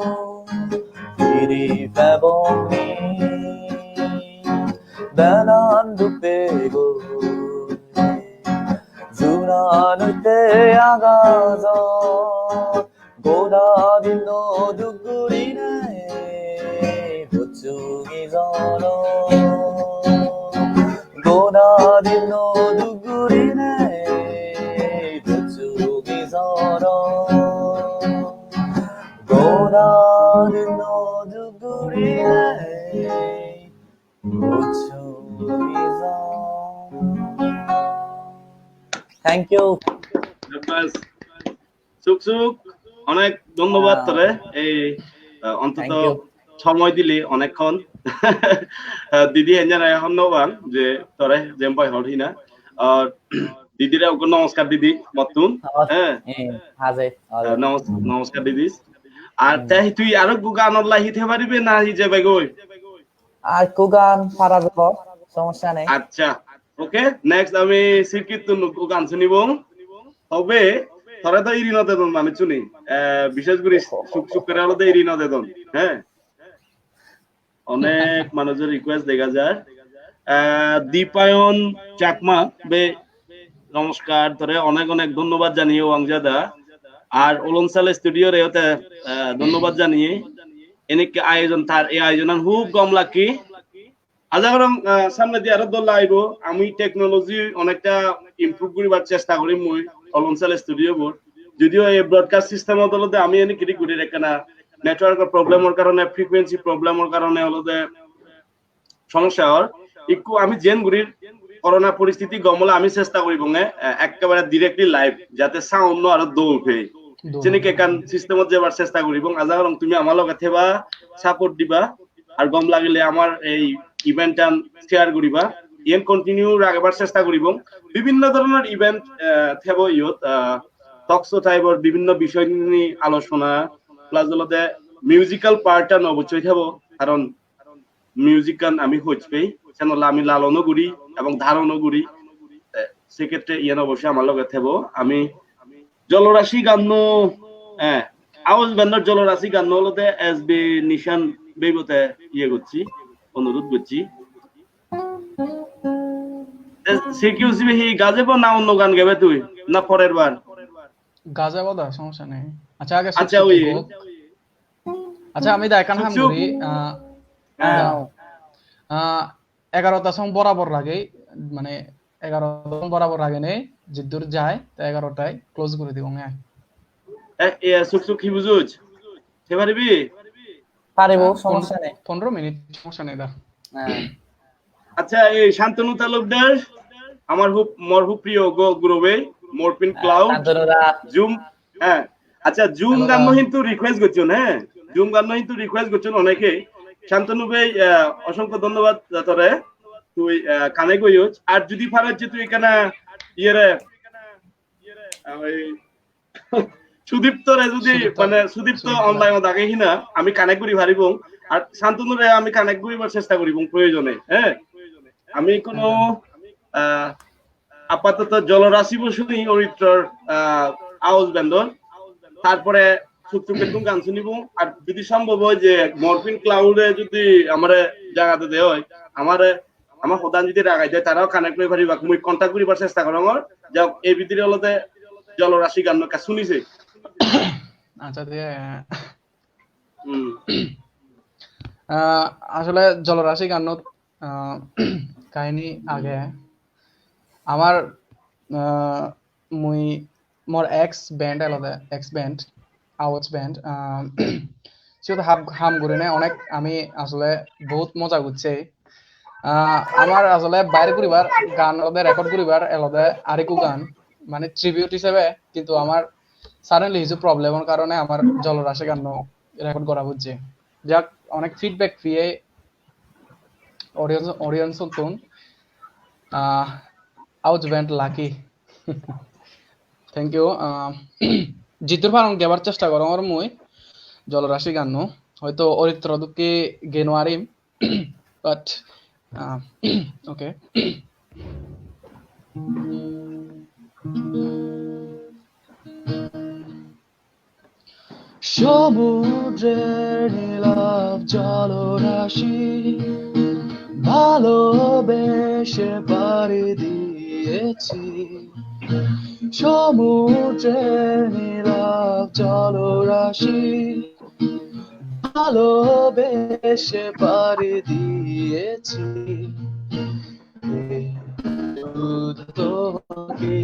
이리 빼보니 나난도 빼고 주라는 때야 가서 고다딘 너도 그리네 보충이 서로 고다딘 너도 그리네 보충이 서로 고다딘 너도 그리네 보충이 서로 Thank you. ব্যাস সুখ অনেক ধন্যবাদ তোরে এই অন্তত Thank you. সময় দিলি অনেকক্ষণ দিদি এঞ্জানাই ধন্যবাদ যে তোরে জেম্পাই হরি না আর দিদিরা ওকে নমস্কার দিদি মতুন হ্যাঁ হাজে নমস্কার দিদি আর তাই তুই আরো গান অনলাই হিতে পারিবে না হিজে গই আর কো গান পারা যাব সমস্যা নেই আচ্ছা ওকে নেক্সট আমি সিকিত গান শুনিব তবে তোরা তো ইরিনা দেদন মানে শুনি বিশেষ করে সুখ করে হলো ইরিনা দেদন হ্যাঁ অনেক মানুষের রিকোয়েস্ট দেখা যায় দীপায়ন চাকমা বে নমস্কার তোরে অনেক অনেক ধন্যবাদ জানিয়ে ওয়াংজাদা আর ওলনসাল স্টুডিও রে হতে ধন্যবাদ জানিয়ে এনেকে আয়োজন তার এই আয়োজন খুব কম লাকি আজাগরম সামনে দিয়ে আরো দল আইবো আমি টেকনোলজি অনেকটা ইমপ্রুভ করিবার চেষ্টা করি মই অলনসাল স্টুডিও বোর্ড যদিও এই ব্রডকাস্ট সিস্টেম দলতে আমি এনে কিরি করি রেখনা নেটওয়ার্কের প্রবলেমের কারণে ফ্রিকোয়েন্সি প্রবলেমের কারণে হলতে সমস্যা হয় একটু আমি জেন গুরির করোনা পরিস্থিতি গমলে আমি চেষ্টা করিব একেবারে ডিরেক্টলি লাইভ যাতে সাউন্ড আরো দৌ উঠে যেনেকে কান সিস্টেমত যাবার চেষ্টা করিব আজাগরম তুমি আমার লগে থেবা সাপোর্ট দিবা আর গম লাগিলে আমার এই ইভেন্ট শেয়ার করিবা ইয়েন কন্টিনিউ রাখবার চেষ্টা করিব বিভিন্ন ধরনের ইভেন্ট থেব ইয়ত টকশো টাইপর বিভিন্ন বিষয় নিয়ে আলোচনা প্লাস হলতে মিউজিক্যাল পার্টটা অবশ্যই থেব কারণ মিউজিক গান আমি হইচপেই চ্যানেল আমি লালনও করি এবং ধারণও করি সেক্ষেত্রে ইয়েন অবশ্যই আমার লগে থেব আমি জলরাশি গান হ্যাঁ আওয়াজ ব্যান্ডার জলরাশি গান হলতে এস বি নিশান বেবতে ইয়ে করছি অনুরোধ করছি সিকিউসি হি গাজেব না অন্য গান গাবে তুই না পরের বার গাজাবো দা সমস্যা নেই আচ্ছা আগে আচ্ছা ওই আচ্ছা আমি দেখান হাম করি 11টা সং বরাবর লাগে মানে 11টা সং বরাবর লাগে নেই জিদ্দুর যায় তো 11টায় ক্লোজ করে দিব হ্যাঁ এ সুখ কি বুঝুছ সে পারবি পারিব সমস্যা নেই 15 মিনিট সমস্যা নেই দা আচ্ছা এই শান্তনু তালুকদার আমার খুব প্রিয় গ্রুপে মরপিন ক্লাউড জুম হ্যাঁ আচ্ছা জুম গান কিন্তু রিকোয়েস্ট করছেন হ্যাঁ জুম গান কিন্তু রিকোয়েস্ট করছেন অনেকে শান্তনু ভাই অসংখ্য ধন্যবাদ তোরে তুই কানে কইছ আর যদি পারছ তুই এখানে ইয়েরে ওই সুদীপ্তরে যদি মানে সুদীপ্ত অনলাইনে থাকে কিনা আমি কানেক্ট করি পারিব আর শান্তনুরে আমি কানেক্ট করিবার চেষ্টা করিব প্রয়োজনে হ্যাঁ আমি কোনো আপাতত জলরাশি বসুনি অরিত্রর আওয়াজ ব্যান্ডন তারপরে সুখসুখের গান শুনিব আর যদি সম্ভব হয় যে মরফিন ক্লাউডে যদি আমার জায়গাতে দেয় হয় আমার প্রধান যদি রাখাই দেয় তারাও কানেক্ট করে পারিবা মুই কন্টাক্ট করিবার চেষ্টা করো আমার যাও এই ভিতরে হলতে জলরাশি গান কা শুনিছে আচ্ছা দিয়ে হুম আসলে জলরাশি গানত কাহিনী আগে আমার মুই মোর এক্স ব্যান্ড আলাদা এক্স ব্যান্ড আউটস ব্যান্ড সেটা হাম করে নেয় অনেক আমি আসলে বহুত মজা করছে আমার আসলে বাইরে করিবার গান আলাদা রেকর্ড করিবার আলাদা আরেকু গান মানে ট্রিবিউট হিসেবে কিন্তু আমার সাডেনলি কিছু প্রবলেমের কারণে আমার জলরাশি গান রেকর্ড করা হচ্ছে যাক অনেক ফিডব্যাক পেয়ে অডিয়েন্স তুন out band lucky thank you জিতুর ফারং গেবার চেষ্টা করো আমার মুই জলরাশি গান হয়তো অরিত্র দুঃখে গেনো আরিম বাট ওকে সমুদ্রের নীলাভ জলরাশি ভালোবেসে পাড়ি দিয়েছি সমুদ্রের নীলাভ জলরাশি ভালোবেসে পাড়ি দিয়েছি শুধু তোমাকে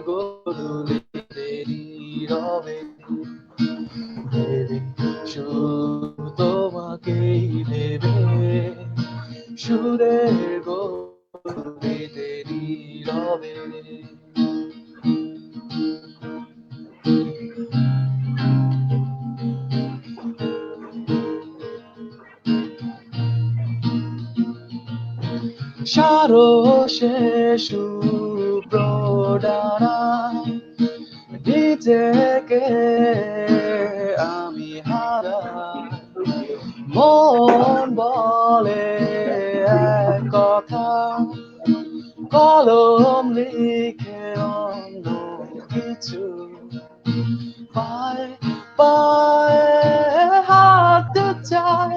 গরুলিতে নীরবে ভেবে শুধু তোমাকেই ভেবে সুরের গরুলিতে নীরবে সারসে শুভ্রডানা নিজেকে আমি হারা মন বলে এক কথা কলম লিখে অন্য কিছু পায় পায় হাতে চায়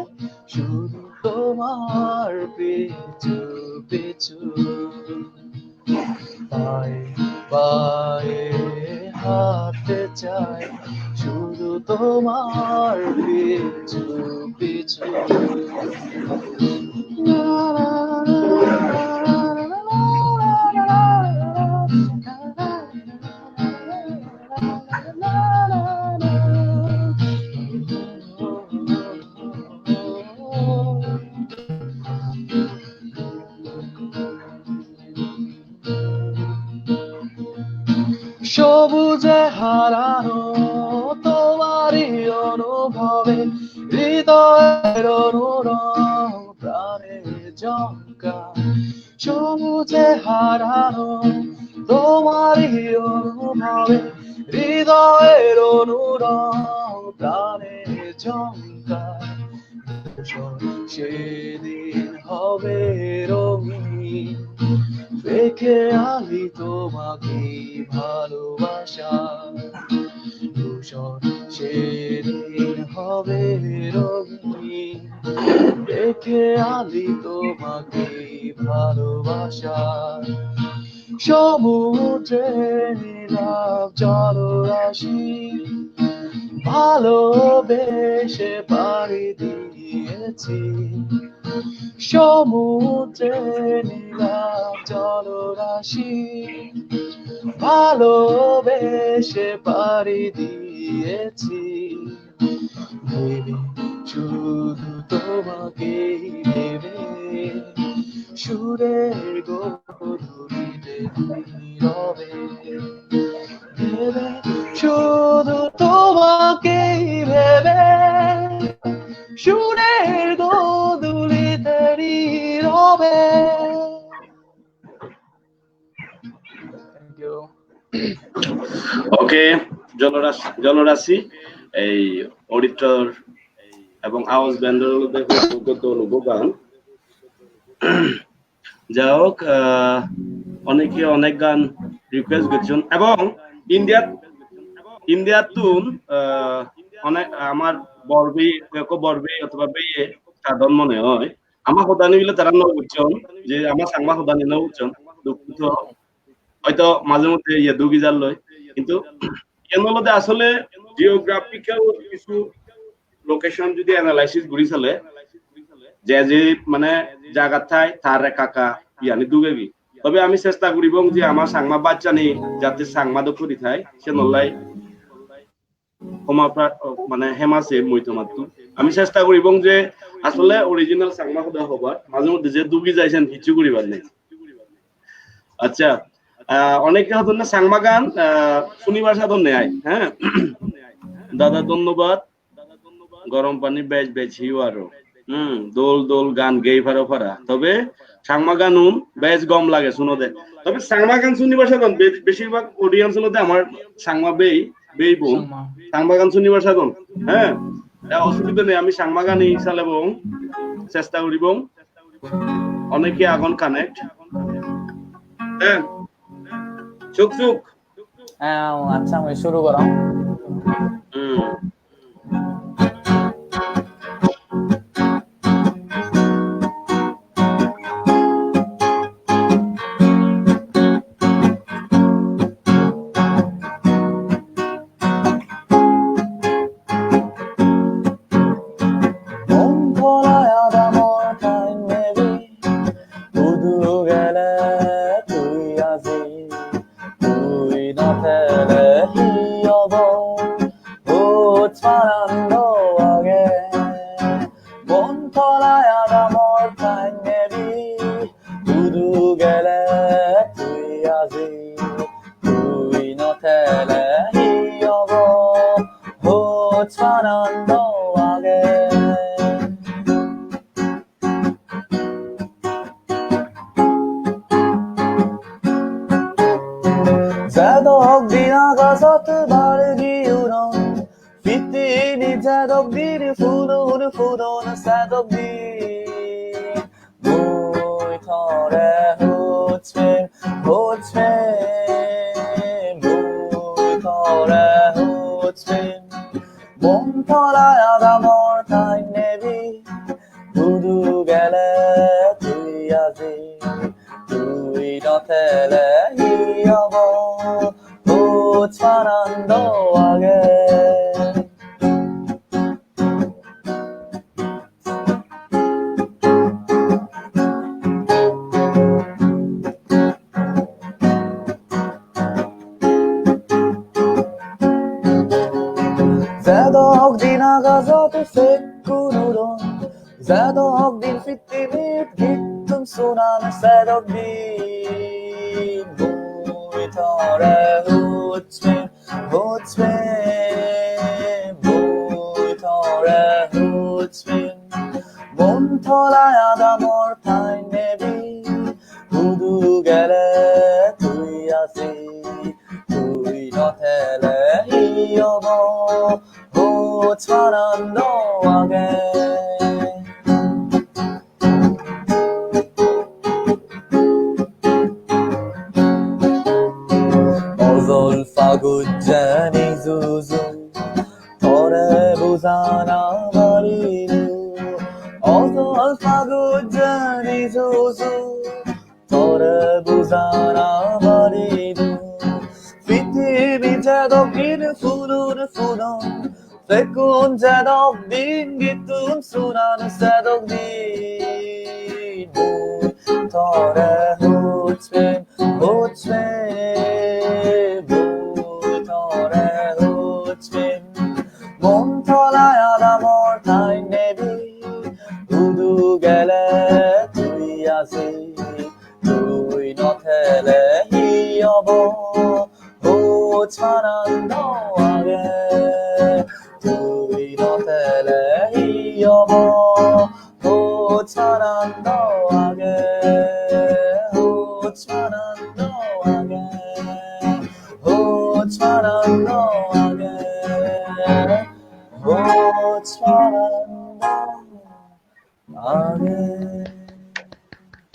শুধু তোমার পিছু পিছু পায়ে পায়ে হাঁটতে চাই শুধু তোমার পিছু পিছু সবুজে হারানো তোমারই অনুভবে হৃদয়ের অনুরং প্রাণে জঙ্কা সবুজে হারানো তোমারই অনুভবে হৃদয়ের অনুরং প্রাণে জঙ্কা সেদিন হবে রঙিন রেখে আলি তোমাকে ভালোবাসা ধূসর সেদিন হবে রঙিন রেখে আলি তোমাকে ভালোবাসা সমুদ্রে নীলাভ জলরাশি ভালোবেসে পাড়ি দিয়েছি সমুদ্রে নীলাভ জলরাশি ভালোবেসে পাড়ি দিয়েছি ভেবে শুধু তোমাকেই ভেবে সুরের গধূলিতে নীরবে ভেবে শুধু তোমাকেই ভেবে সুরের গধূলিতে নীরবে থ্যাংক ইউ ওকে জলরাশি এই অডিটর এবং আওয়াজ ব্যান্ডের মধ্যে ব্যক্তিগত অনুভব যাই হোক অনেকে অনেক গান রিকোয়েস্ট করছেন এবং ইন্ডিয়া তুন অনেক আমার বরবি অথবা বেয়ে সাধারণ মনে হয় আমার হোদানি বলে তারা ন বুঝছেন যে আমার সাংমা হোদানি ন বুঝছেন দুঃখিত হয়তো মাঝে মধ্যে দুগি জাল লয় কিন্তু কেন হলতে আসলে জিওগ্রাফিক্যাল কিছু লোকেশন যদি অ্যানালাইসিস করি চলে যে মানে জায়গা থাই তার কাকা ইয়ানি দুগে গি তবে আমি চেষ্টা করিব যে আমার সাংমা বাচ্চা নেই যাতে সাংমা দখরি থাই সে নলাই মানে হেমাসে মইতো মাত্র আমি চেষ্টা করিব যে আসলে অরিজিনাল সাংমা খুদা হবার মাঝে মধ্যে যে দুগি যাইছেন কিছু করিবার নেই আচ্ছা অনেকে হতো না সাংমা গান শনিবার সাধন নেয় হ্যাঁ দাদা ধন্যবাদ গরম পানি বেচ বেচ হিও আরো দোল দোল গান গেই ফারো ফারা তবে সাংমা গান বেশ গম লাগে শুনো দে তবে সাংমা গান শুনিবার সাধন বেশিরভাগ অডিয়েন্স হলোতে আমার সাংমা বেই বোন সাংমা গান শুনিবার সাধন হ্যাঁ অসুবিধা নেই আমি সাংমা গান চালাব চেষ্টা করিব অনেকে আগন কানেক্ট হ্যাঁ চুক চুক আচ্ছা আমি শুরু করাম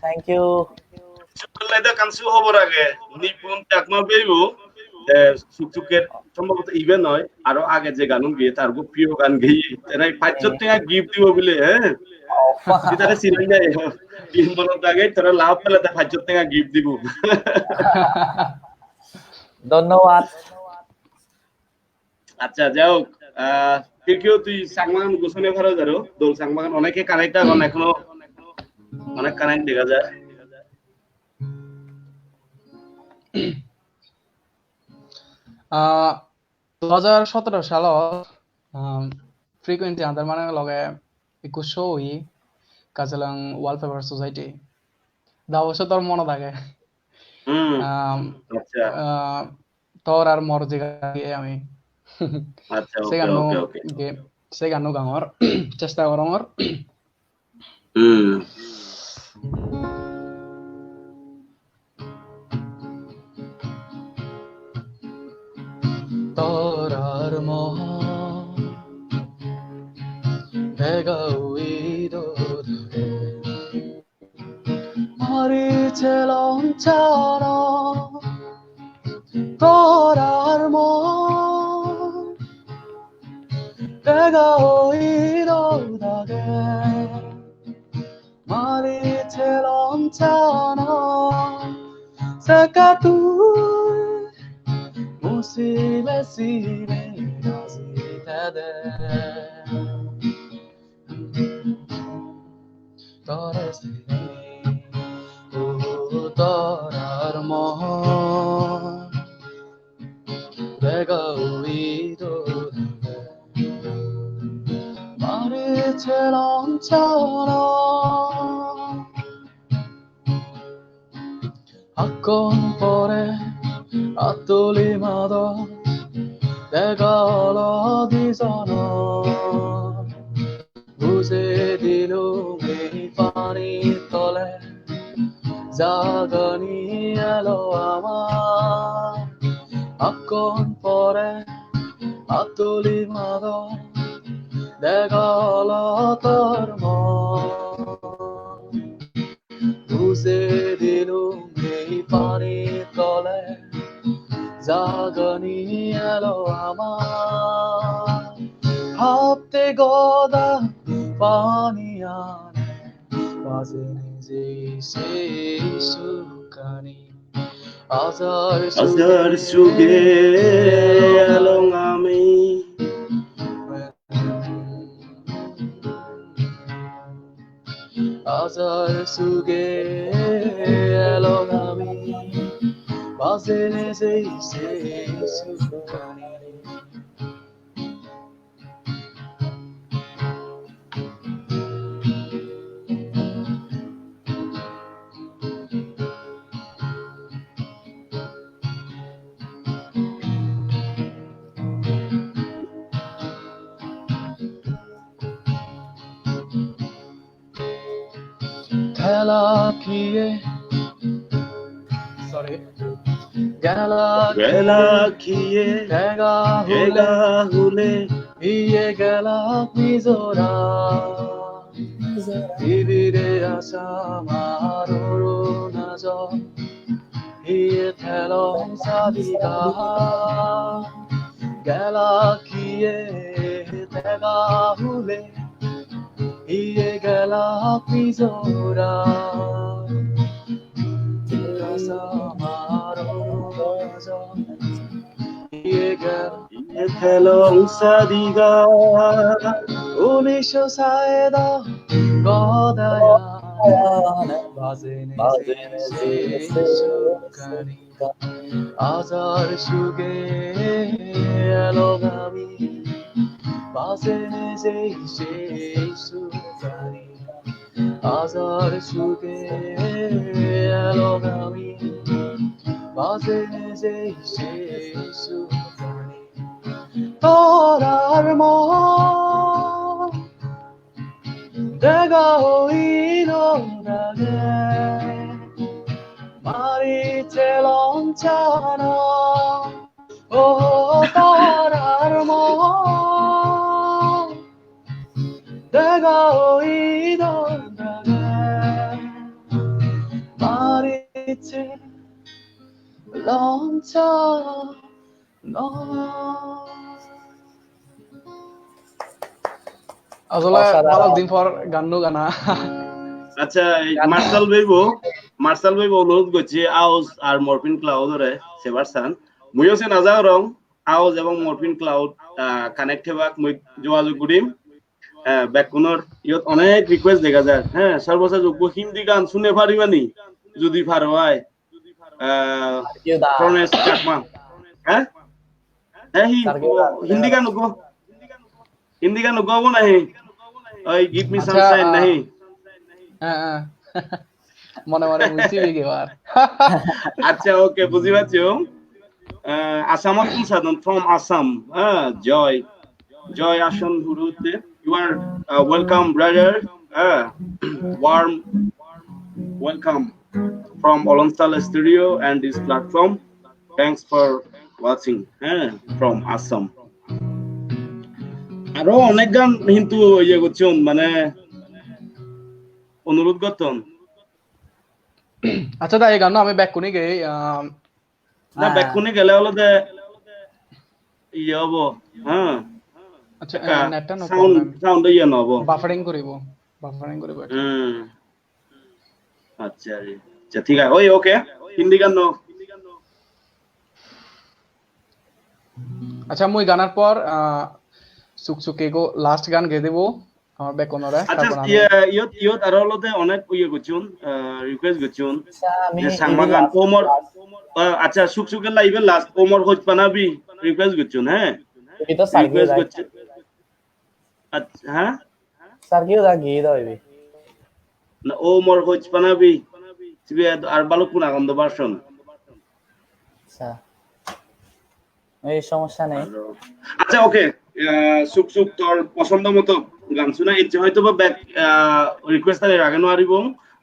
Thank you. কানসু হবার আগে নিপুণ চাকমা বেইবো সুকসুকের সম্ভবত ইভেন্ট হয় আরো আগে যে গান গিয়ে তার প্রিয় গান গিয়ে এরা 500 টাকা গিফট দিব বলে হ্যাঁ তুই তারা সিরিয়াল যাই ক্লিন বলার আগে তোরা লাভ পেলে তা 500 টাকা গিফট দিব ধন্যবাদ। আচ্ছা যাও কেউ তুই সাংবাগান গোছনে ভালো যারো দোল সাংবাগান অনেকে কানেক্ট এখন এখনো অনেক কানেক্ট দেখা যায় 2017 সালত frequently আন্দার মানে লগে একু শো ই কাজলং ওয়ালপেপার সোসাইটি দাওস তোর মনে থাকে আচ্ছা তোর আর মর জায়গা আমি আচ্ছা সে ওকে গানো ওকে ওকে সে গানো গাঙর চেষ্টা করঙর তোর আর মহ 내가 의도를 머리채 넘쳐라 떠랄모 내가 의도하게 머리채 넘쳐라 색깔도 무심해 심해 가지다대 Torresini, torar mohon, 내가 의도하게 머리채 넘쳐라 학건벌에 앞돌림하다 내가 어디서나 বুঝে দিল এই পানি তলে জাগনি এলো আমার আক্কন পরে আতুলি মাদ দেখাল তোর বুঝে দিল এই পানি তলে জাগনি এলো আমার হাতে গদা পানি আনে বাজে নিজে সেই সুখানি আজার সুগে এলো আমি আজার সুগে এলো আমি বাজে নিজে সেই সুখানি গেলাখিয়ে 내가 হুলে 이에 গেলা মিজোরা 이비রে আসা মারোর নাজ ইয়ে থেলং সাদিগা গেলা কিয়ে তেগা হুলে ইয়ে গেলা মিজোরা আসা মারোর নাজ ইয়ে গেলা খেলং সাদিগা 1904에다 거다야 바제네 세수가니 아자르 슈게 엘로가미 바제네 세수가니 아자르 슈게 엘로가미 바제네 세수가니 떠랄모 내가 의도하게 말이 제일 엄잖아 오 떠랄모 내가 의도하게 말이 제일 엄잖아 আসলে অসাধারণ। ভালো দিন পর গান গানা আচ্ছা মার্শাল ভাইব অনুরোধ করছি আউজ আর মরফিন ক্লাউড রে সেবার সান মুইও সে নাজাও রং আউজ এবং মরফিন ক্লাউড কানেক্ট হেবাক মুই যোগাযোগ করিম ব্যাকুনর ইয়ত অনেক রিকোয়েস্ট দেখা যায় হ্যাঁ সর্বশেষ হিন্দি গান শুনে পারিবানি যদি পারো হয় Sargyoda. ফ্রনেস চাকমা হ্যাঁ হ্যাঁ হিন্দি গান গো নাহি ওই গিভ মি আচ্ছা, সানশাইন নাহি হ্যাঁ মনে মনে বুঝছি বিগেবার আচ্ছা ওকে বুঝি পাচ্ছি আসামত কোন সাধন ফ্রম আসাম জয় আসন হুরুতে you are welcome brother warm welcome from Olonstal Studio and this platform. Thanks for watching from Assam. আরো অনেক গান কিন্তু ইয়ে করছেন মানে অনুরোধ করতেন আচ্ছা তাই গান আমি ব্যাক কোনি গে না ব্যাকুনি গেলে হলো যে ইয়ে হবো আচ্ছা নেটটা নো সাউন্ড ইয়ে নব বাফারিং করিব আচ্ছা আচ্ছা ঠিক আছে ওই ওকে হিন্দি গান নো আচ্ছা মুই গানার পর সুকসুকে গো লাস্ট গান গে দেব আমার ব্যাক কোনরে আচ্ছা ইয়ত আর হলো যে অনেক ইয়ে করছুন রিকোয়েস্ট করছুন যে সাংমা গান ওমর আচ্ছা সুকসুকে লাইভে লাস্ট ওমর হজ পানাবি রিকোয়েস্ট করছুন Itu Sargyoda. আচ্ছা হ্যাঁ Sargyoda gitu ini. না ওমর হজ পানাবি সিবি আর ভালো কোন আগন্দ ভার্সন আচ্ছা এই সমস্যা নেই আচ্ছা ওকে সুক তোর পছন্দ মতো গান শোনা ইচ্ছে হয়তো বা ব্যাক রিকোয়েস্ট তার আগে নোয়ারিব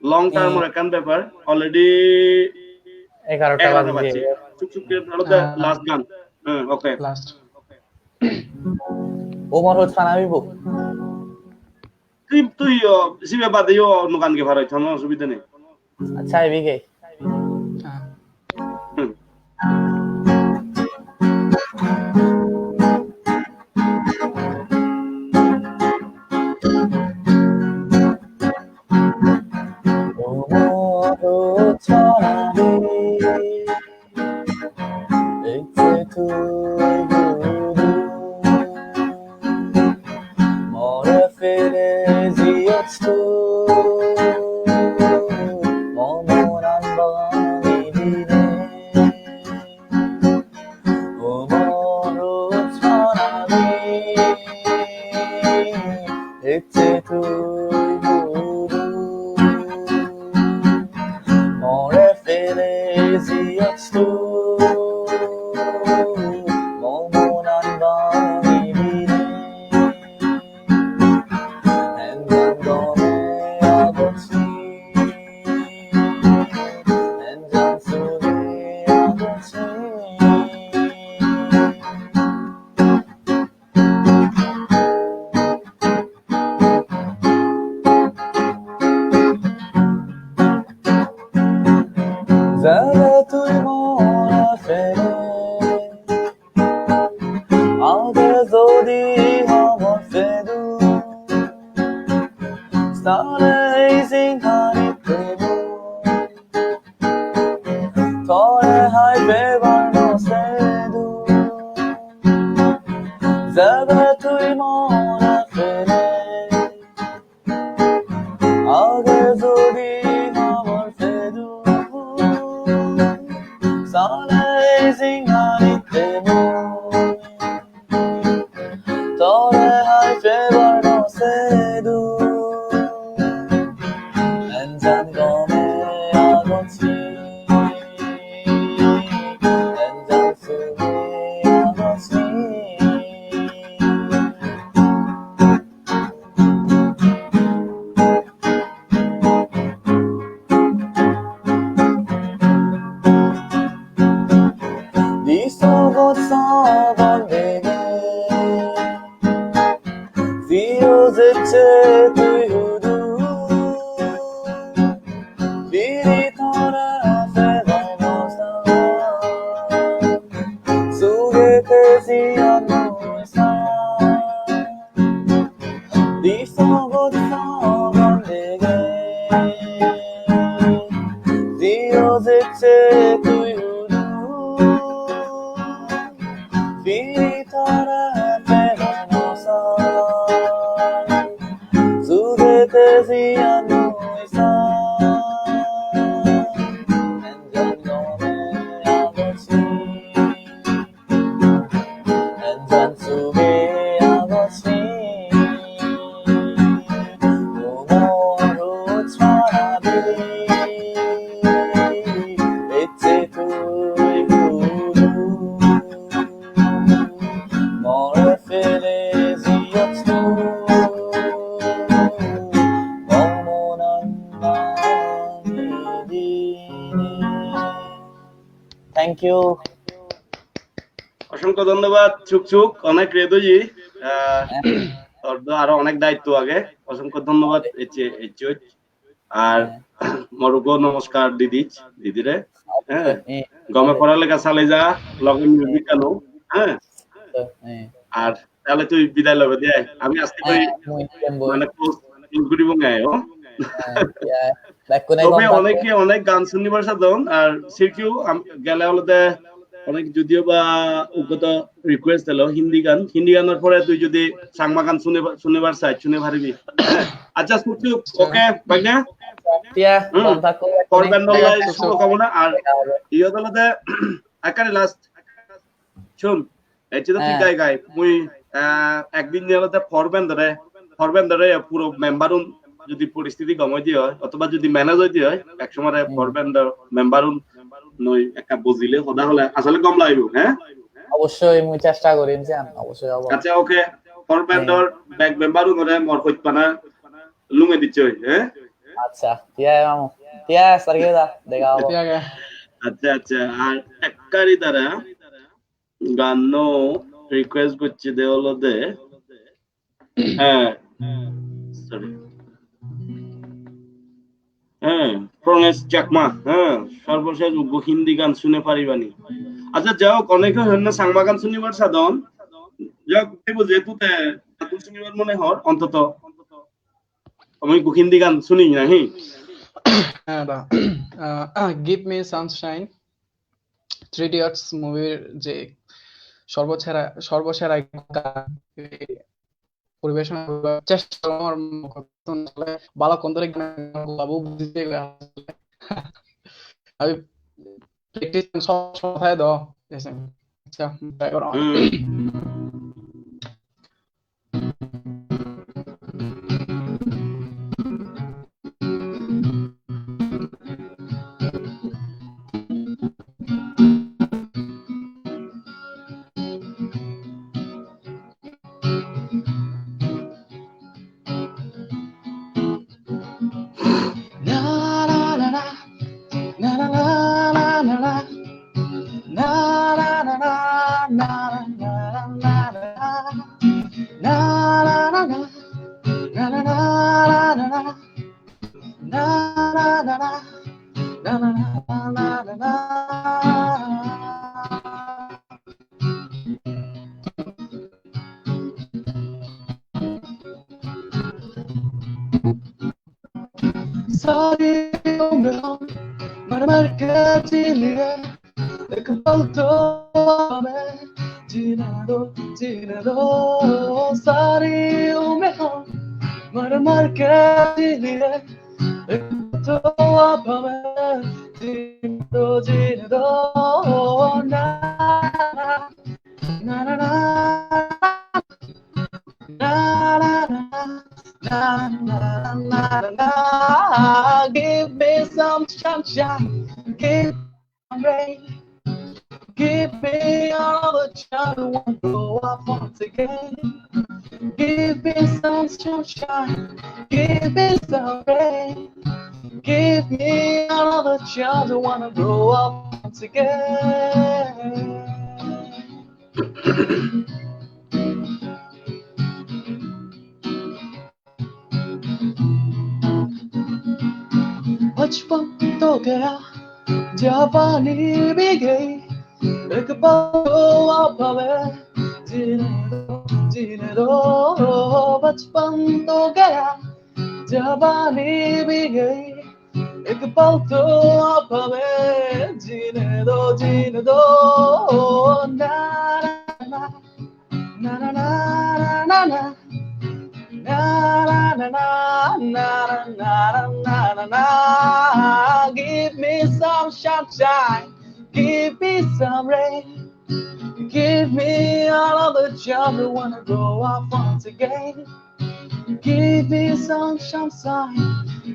লং টার্ম একান ব্যাপার অলরেডি 11টা বাজে সুক হলো লাস্ট গান ওকে লাস্ট ওমর হজ পানাবিব তুই সিবে বাদেও অন্য গান গে ভাড়াই থানো অসুবিধা নেই আচ্ছা এবিকে 비리터라 빼고서 수대되지 않는 이상 안전거래 아버지 안전 속에 아버지 무모로 차라리 이제 둘이 구두 more feliz থ্যাংক ইউ অসংখ্য ধন্যবাদ চুক অনেক হৃদয়ী তোর তো আরো অনেক দায়িত্ব আগে অসংখ্য ধন্যবাদ আর মরুকো নমস্কার দিদিরে হ্যাঁ গমে পড়ালেখা চালে যা লগে মিউজিক কেন হ্যাঁ আর তাহলে তুই বিদায় লবে দে আমি আজকে কই মানে ক্লোজ করিব গায় তবে অনেক গান শুনিবার সাধন আর সিরকিউ গেলে হলতে অনেক যদিও বা উগত রিকোয়েস্ট দিল হিন্দি গানের পরে তুই যদি সাংমা গান শুনেবার চাই শুনে পারবি আচ্ছা সিরকিউ ওকে ভাইনা শুভকামনা আর ইয়ত হলতে একারে লাস্ট শুন এটি তো তুই গাই মুই একদিন হলতে ফরবেন ধরে পুরো মেম্বারুন যদি পরিস্থিতি কমাই দিয়ে হয় অথবা যদি ম্যানেজ হয়ে দিয়ে হয় একসময় ফরবেন্ডার মেম্বারুন নই একটা বুঝিলে সদা হলে আসলে কম লাগবে হ্যাঁ অবশ্যই মুই চেষ্টা করিম অবশ্যই আচ্ছা ওকে ফরবেন্ডার ব্যাক মেম্বারুন ওরে মর কইপানা লুমে দিচ্ছে হ্যাঁ আচ্ছা টিয়া সারগেদা দেখা হবে আচ্ছা আর এককারি দ্বারা গানো রিকোয়েস্ট করছে দেওলো দে হ্যাঁ সরি প্রণেশ চাকমা সর্বশেষ হিন্দি গান শুনে পারিবানি আচ্ছা যাও অনেকে হন না সাংমা গান শুনিবার সাধন যাও যেহেতু শুনিবার মনে হর অন্তত আমি হিন্দি গান শুনি না গিভ মি সানশাইন 3 ইডিয়টস মুভির যে সর্বসেরা পরিবেশন চেষ্টা আমার ভালো কন্তরে বাবু বুঝতে আমি প্র্যাকটিস সব সময় দাও আচ্ছা ট্রাই করো Give me some sunshine, give me rain, give me another chance to want to grow up once again. Give me some sunshine, give me some rain, give me another chance to want to grow up once again. बचपन तो गया जवानी भी गई एक पल तो आप हमें जीने दो बचपन तो गया जवानी भी गई एक पल तो आप हमें जीने दो ना ना some rain. Give me all of the children who wanna grow up once again. Give me some sunshine,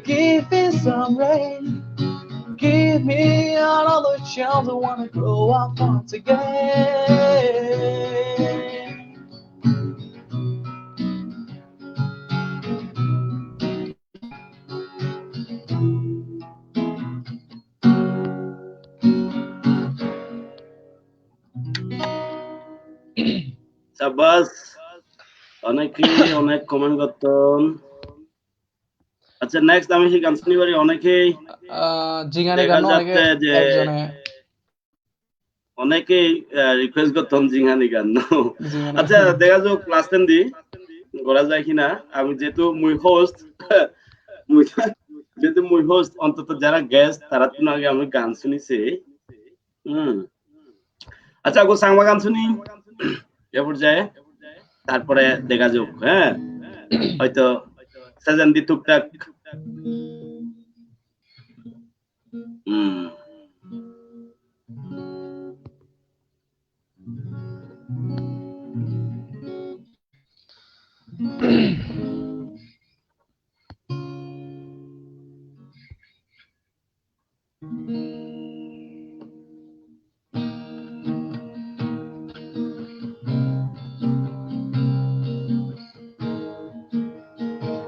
give me some rain. Give me all of the children who wanna grow up once again. সাবাস, অনেকেই অনেক comment করতেন। আচ্ছা next আমি সেই গান শুনি পারি। অনেকেই জিঙ্গানি দেখা গান অনেকে যাচ্ছে যে একজনে অনেকেই রিকোয়েস্ট করতেন জিঙ্গানি গান। জিঙ্গানি আচ্ছা দেখা যাক ক্লাস 10 দি করা যায় কিনা। আমি যেহেতু মুই হোস্ট অন্তত যারা গেস্ট তারা তো আগে আমি গান শুনিছে। আচ্ছা গো সাংবা গান শুনি এরপর যায়, তারপরে দেখা যাক। হ্যাঁ হয়তো সাজান দি টুকটাক।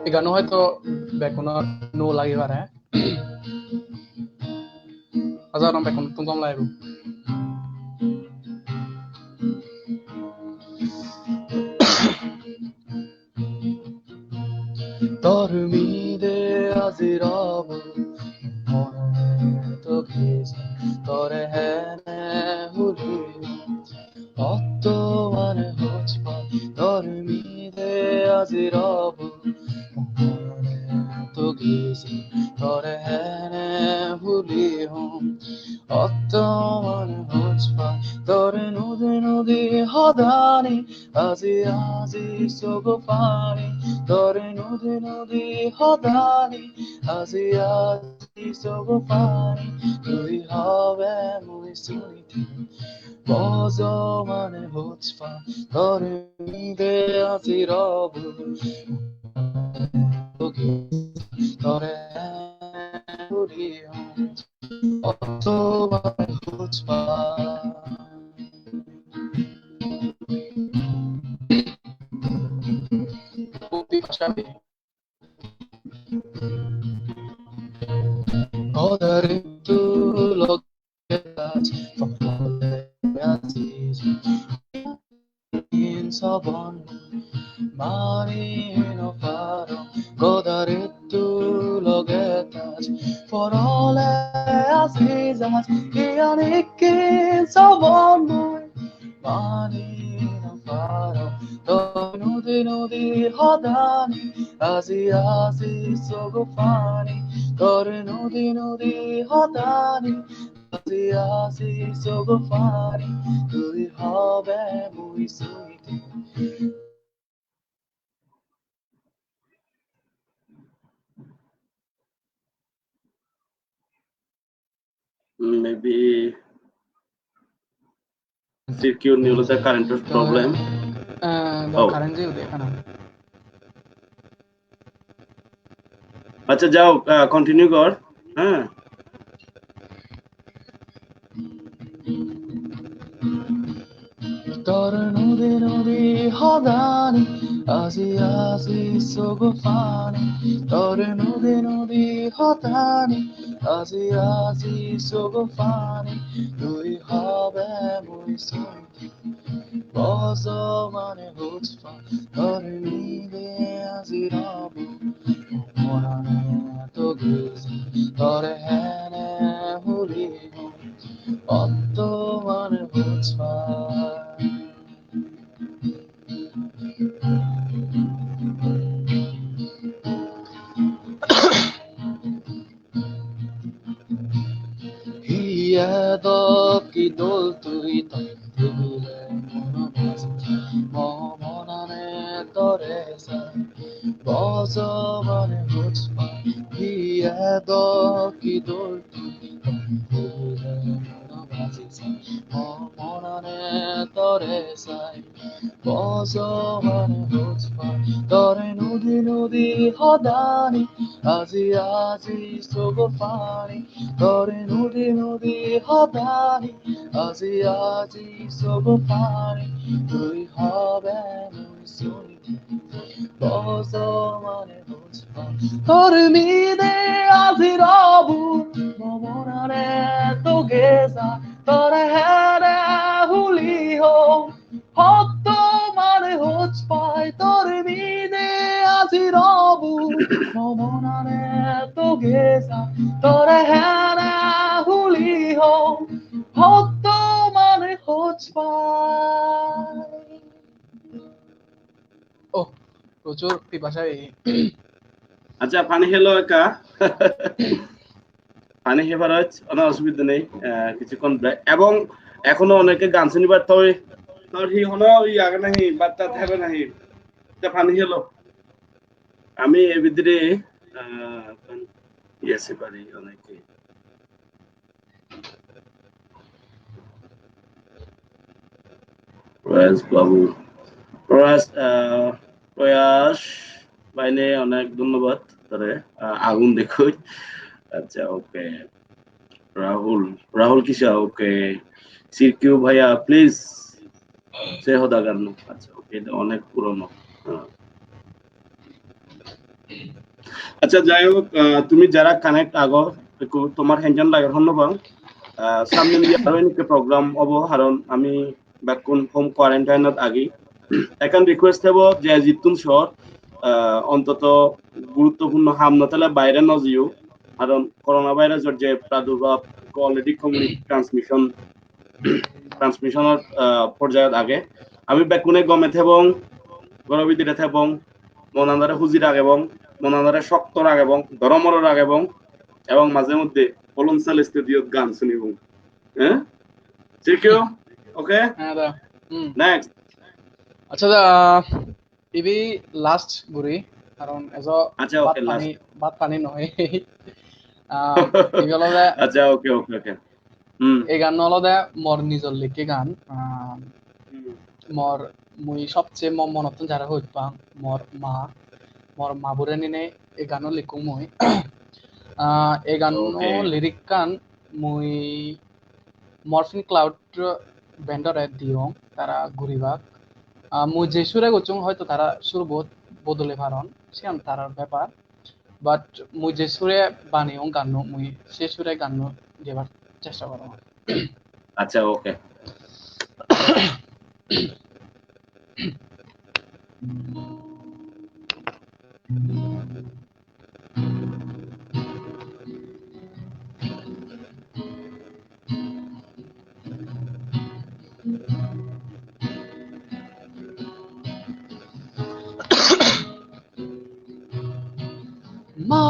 এই গানো হয়তো বেকনৰ নো লাগি পাৰে হাজার বেকন তুমি কম লাগিব dormide azirab to giz tore hene huli otto mane hochpa dormide azirab to giz tore hene huli hum otto mane hochpa tore nudi hodani azi sogofani tore nudi hodani azi sogofani tui habe mui suniti bozo mane hochpa tore mide azi robu tore huli otto mane hochpa Godare tu lo getas famole aziz in sabon mani no faro Godare tu lo getas famole aziz ianik in sabon mani no faro nudi hodani azi sogofani tore nudi hodani azi sogofani tui habe mui suiti maybe secure new the current problem current যে দেখা না আচ্ছা যাও continue কর। হ্যাঁ tore nudi hodani azi sogofani tore nudi hodani azi sogofani tui habe mui suiti bozo mane hochpa tore mide azi rabu monane to gizi tore hene huli otto mane hochpa Hiyadoki doltuita tule monomasi momonane toresa bozo mane hochpa Hiyadoki doltuita tule monomasi তরে চাই বজমানে বুজ পাই তৰে নদী নদী সদানি আজি আজি চব পানী তৰে নদী নদী সদানি আজি আজি চব পানী তুই হবে মই শুনি বজমানে বুজ পাই তরে মিদে আজি রবু মমনারে তো গেছা তরে হেরে হুলি হো হত মানে হোচ পাই তরে মিদে আজি রবু মমনারে তো গেছা তরে হেরে হুলি হো হত মানে হোচ পাই ও প্রচুর পিপাসায় আচ্ছা পানি খেলো একা পানি খেবার কোনো অসুবিধা নেই কিছুক্ষণ break। এবং এখনো অনেকে গান শুনিবার তোর হি হনো আগে নাহি বার্তা থাকবে নাহি পানি খেলো আমি এর ভিতরে ইয়েছে পারি অনেকে প্রয়াস বাবু প্রয়াস বাইনে অনেক ধন্যবাদ তারে আগুন দেখো আচ্ছা ওকে রাহুল কিসা ওকে সিরকিউ ভাইয়া প্লিজ সে হদা গান আচ্ছা ওকে এটা অনেক পুরনো আচ্ছা যাই হোক তুমি যারা কানেক্ট আগো তোমার হ্যান্ডজান লাগে ধন্যবাদ সামনে দিয়ে আরো এনেকে প্রোগ্রাম হবো কারণ আমি বেকুন হোম কোয়ারেন্টাইনত আগি এখন রিকোয়েস্ট হবো যে জিতুন শহর অন্তত গুরুত্বপূর্ণ হাম নতালে বাইরে নজিও কারণ করোনা ভাইরাসের যে প্রাদুর্ভাব অলরেডি কমিউনিটি ট্রান্সমিশনের পর্যায়ত আগে আমি বেকুনে গমে থেবং গরবিদিরে থেবং মনান্দারে হুজি রাগেবং মনান্দারে শক্ত রাগেবং ধরমর রাগেবং এবং মাঝে মধ্যে পলনসাল স্টুডিওত গান শুনিবং হ্যাঁ সিরকিউ ওকে হ্যাঁ দা নেক্সট আচ্ছা দা ইবি লাস্ট গুরি কারণ এজ আচ্ছা ওকে বাত পানি নহয় ইগলদে আচ্ছা ওকে ওকে ওকে এই গান হলদে মোর নিজর লিখি গান মোর মুই সবচেয়ে মনত যারা হইত পাং মোর মা বুড়ে নিনে এই গানও লিখু মুই এই গান লিরিক গান মুই মরফিন ক্লাউড ব্যান্ডরে দিও তারা ঘুরিবাক মুই যে সুরে গচুং হয়তো তারা সুর বদলে পারন সিয়াম তারার ব্যাপার বাট মুই যে সুরে বানিও গান মুই সে সুরে গান দেবার চেষ্টা করো আচ্ছা ওকে মা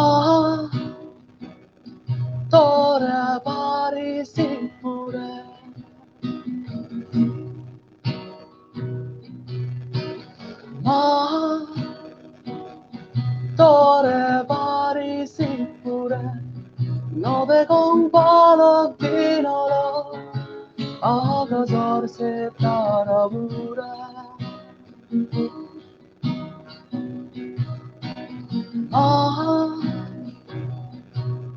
তোরা বাড়ি সিংপুরে মা তোরা বাড়ি সিংপুরে নবে গং বালক দিনর আগজর সে তারা বুড়া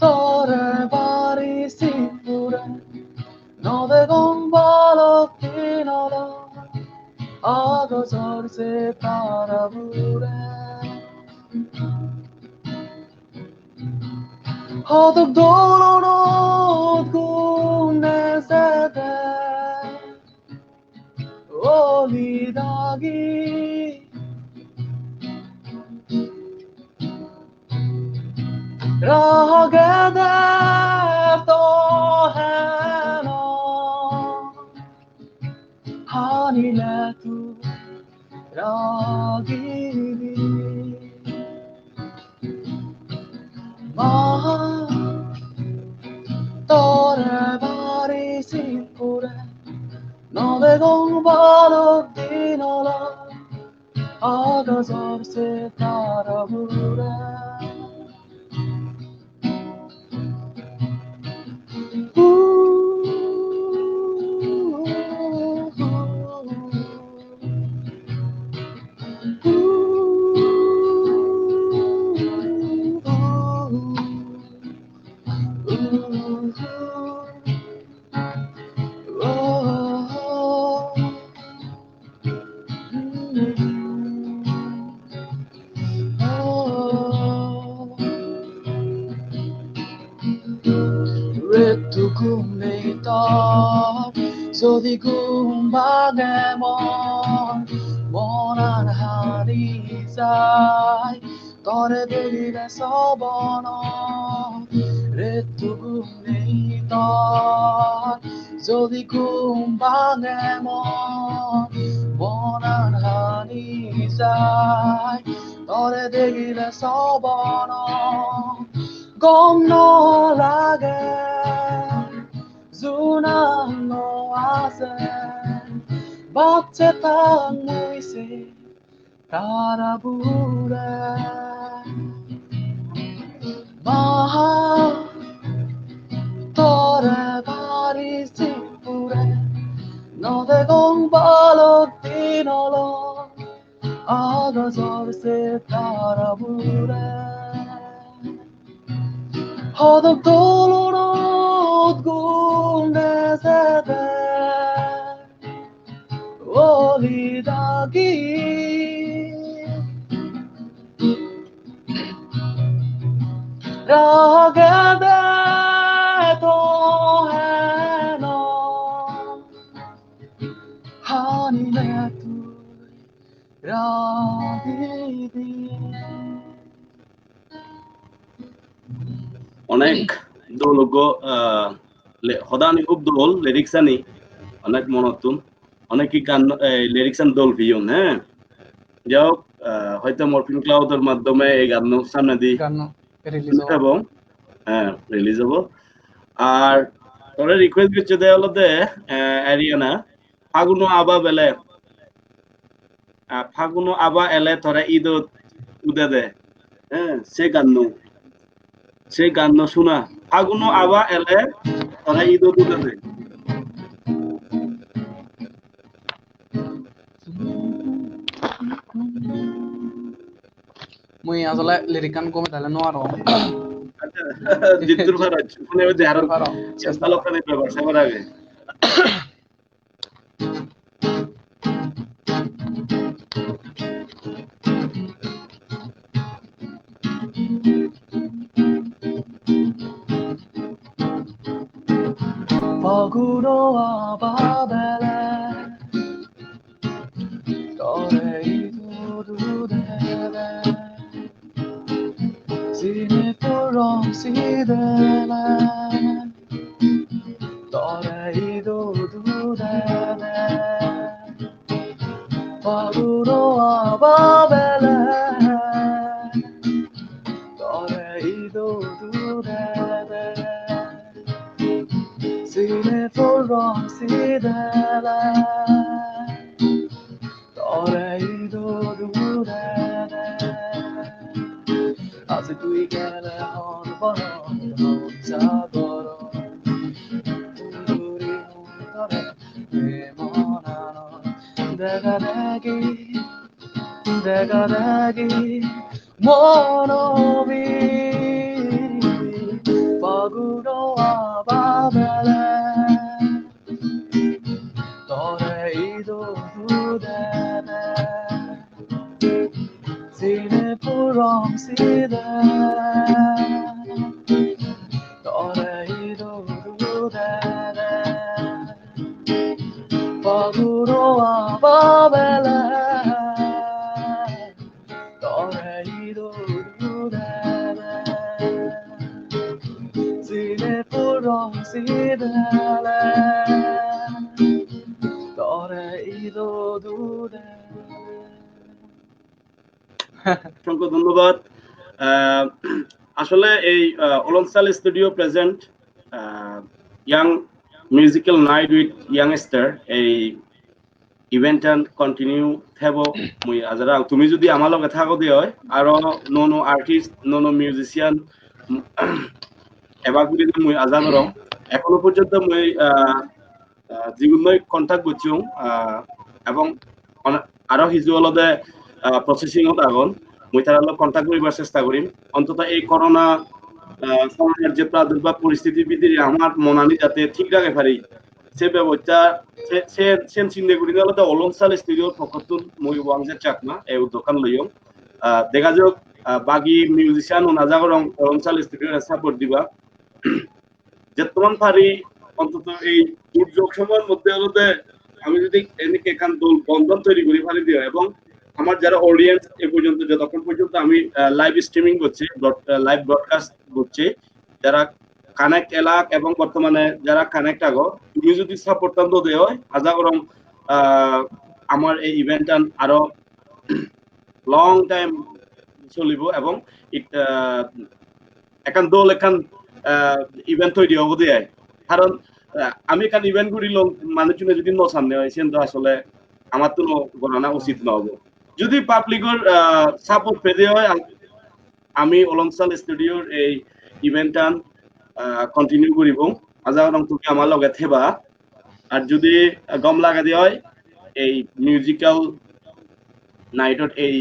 তোরে বাড়ি সিংপুরে নবে গং বালক দিনর আগজর সে তারা বুড়া হতক দোলনত গুনে সেতে ওলি দাগি রাগেদে তো হেন হানিলে তু রাগিবি মা তোরে বাড়ি সিংপুরে নবে গং বালক দিনল আগজর সে তারা বুড়ে যদি ঘুম ভাঙে মন আর হারি যায় তরে দেখিলে সবন ঋতু ঘুম নেই তর যদি ঘুম ভাঙে মন আর হারি যায় তরে দেখিলে সবন গম নলাগে জোনানো আছে বাচ্চা থাক মইছে তারাবোৰে মাহা তৰে বাৰিছে পুৰে নদে গং বালত দিনলৈ আগজৰছে তারাবোৰে হদক দোলত গুন্দেছে Olidagi Ragade to heno Hanine tu Ragidi অনেক দোলগ হদানি খুব দোল লিরিক্স আনি অনেক মনতুন অনেক গান লিরিক্স আন দোল ভিয়ন হ্যাঁ যাও হয়তো মরফিন ক্লাউডের মাধ্যমে এই গান সামনে দি গান রিলিজ হবে হ্যাঁ রিলিজ হবে আর তোরে রিকোয়েস্ট করছে দেয় হলতে এরিয়ানা ফাগুনো আবা এলে তোরা ঈদ উদে দে হ্যাঁ সে গান শোনা ফাগুনো আবা এলে তোরা ঈদ উদে দে মুই আসলে লিরিক গান কমে তাহলে নোয়ারো জিতুর ফারাজ শুনে দে আর ফারো চেষ্টা লোকনে ব্যাপার সবার আগে Faguno ababele Tore idududele Sine purong sidele Tore idududele Faguno ababele Tore idududele Sine purong sidele Tore idududele Azi tui gele hon boron sagoro Turi tore demonano Degadagi monobi Faguno ababele Tore idududele Sine purong sidele Tore idududele Faguno ababele Tore idududele Sine purong sidele Tore idududele অসংখ্য ধন্যবাদ আসলে এই Olonstal studio present young musical night with youngster এই event continue থেব মুই আজারা তুমি যদি আমার লগে থাকো দি হয় আর নো আর্টিস্ট নো মিউজিশিয়ান এবার গুলি মুই আজান রং এখনো পর্যন্ত মুই যিগুলো কন্টাক্ট করছি এবং আরো হিজুয়ালদে প্রসেসিং আগন মুই তার কন্টাক্ট করিবার চেষ্টা করিম অন্তত এই করোনা সময়ের যে প্রাদুর্ভাব পরিস্থিতি ভিতরে আমার মনানি যাতে ঠিক রাখে পারি সে ব্যবস্থা সে চিন্তা করি তাহলে ওলনসাল স্টুডিওর পক্ষতুন মুই ওয়াংজের চাকমা এই দোকান লইম দেখা যাক বাকি মিউজিশিয়ান ও নাজাগর ওলনসাল স্টুডিওর সাপোর্ট দিবা যে তোমার পারি অন্তত এই দুর্যোগ সময়ের মধ্যে হলতে আমি যদি এনেকে এখান বন্ধন তৈরি করি ফেলে দিও এবং আমার যারা অডিয়েন্স এ পর্যন্ত যতক্ষণ পর্যন্ত আমি লাইভ স্ট্রিমিং করছি লাইভ ব্রডকাস্ট করছি যারা কানেক্ট এলাক এবং বর্তমানে যারা কানেক্ট আগো তুমি যদি সাপোর্ট টান দেও আজা করম আমার এই ইভেন্ট আরো লং টাইম চলিব এবং এখান দল এখান ইভেন্ট তৈরি হব দিয়ে কারণ আমি এখান ইভেন্ট করি মানুষজনে যদি নসামনে হয় সেন তো আসলে আমার তো গণনা উচিত নহব যদি পাবলিকর সাপোর্ট পেতে হয় আমি অলংসাল স্টুডিওর এই ইভেন্ট কন্টিনিউ করিব আজা রং তুমি আমার লগে থেবা আর যদি গম লাগা দিয়ে হয় এই মিউজিক্যাল নাইটত এই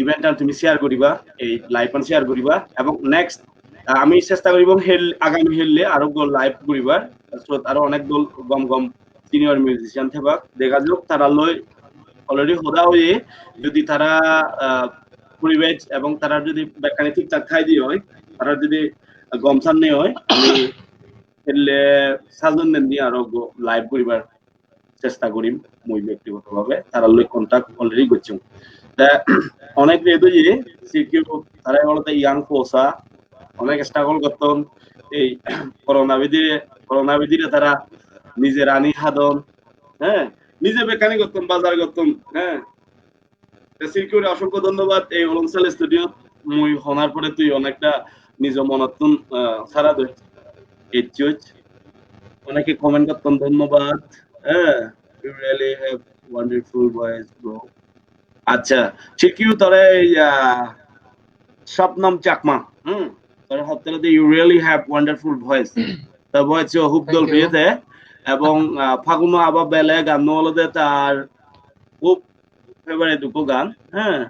ইভেন্ট তুমি শেয়ার করিবা এই লাইভ শেয়ার করিবা এবং নেক্সট আমি চেষ্টা করিব আগামী হেললে আরো লাইভ করিবার আরো অনেক দল গম গম সিনিয়র মিউজিশিয়ান থেবা দেখা যাক তারা লই অলরেডি হোদা হয়ে যদি তারা পরিবেশ এবং তারা যদি ব্যাখ্যানি ঠিকঠাক খাই দিয়ে হয় তারা যদি গমছান নেই হয় আমি হেললে সাজন নিয়ে আরো লাইভ করিবার চেষ্টা করিম মই ব্যক্তিগতভাবে তারা লই কন্টাক্ট অলরেডি করছি অনেক রেদু যে সিকিউ তারা বলতে ইয়াং ফোসা অনেক স্ট্রাগল করতেন এই করোনা বিধিরে তারা নিজে রানী হাদন হ্যাঁ নিজে বেকানি করতেন বাজার করতেন হ্যাঁ সিকিউর অসংখ্য ধন্যবাদ এই অলংসাল স্টুডিও মুই হনার পরে তুই অনেকটা নিজ মনতুন সারা দে এইচুচ অনেকে কমেন্ট করতেন ধন্যবাদ হ্যাঁ you really have wonderful voice bro আচ্ছা সিকিউ তরে শবনম চাকমা তরে হত্যাতে you really have wonderful voice তার ভয়েস হুবদল বিয়েতে এবং ফাগুনো আবা বেলে গান নলদে তার খুব ফেভারিট দুটো গান হ্যাঁ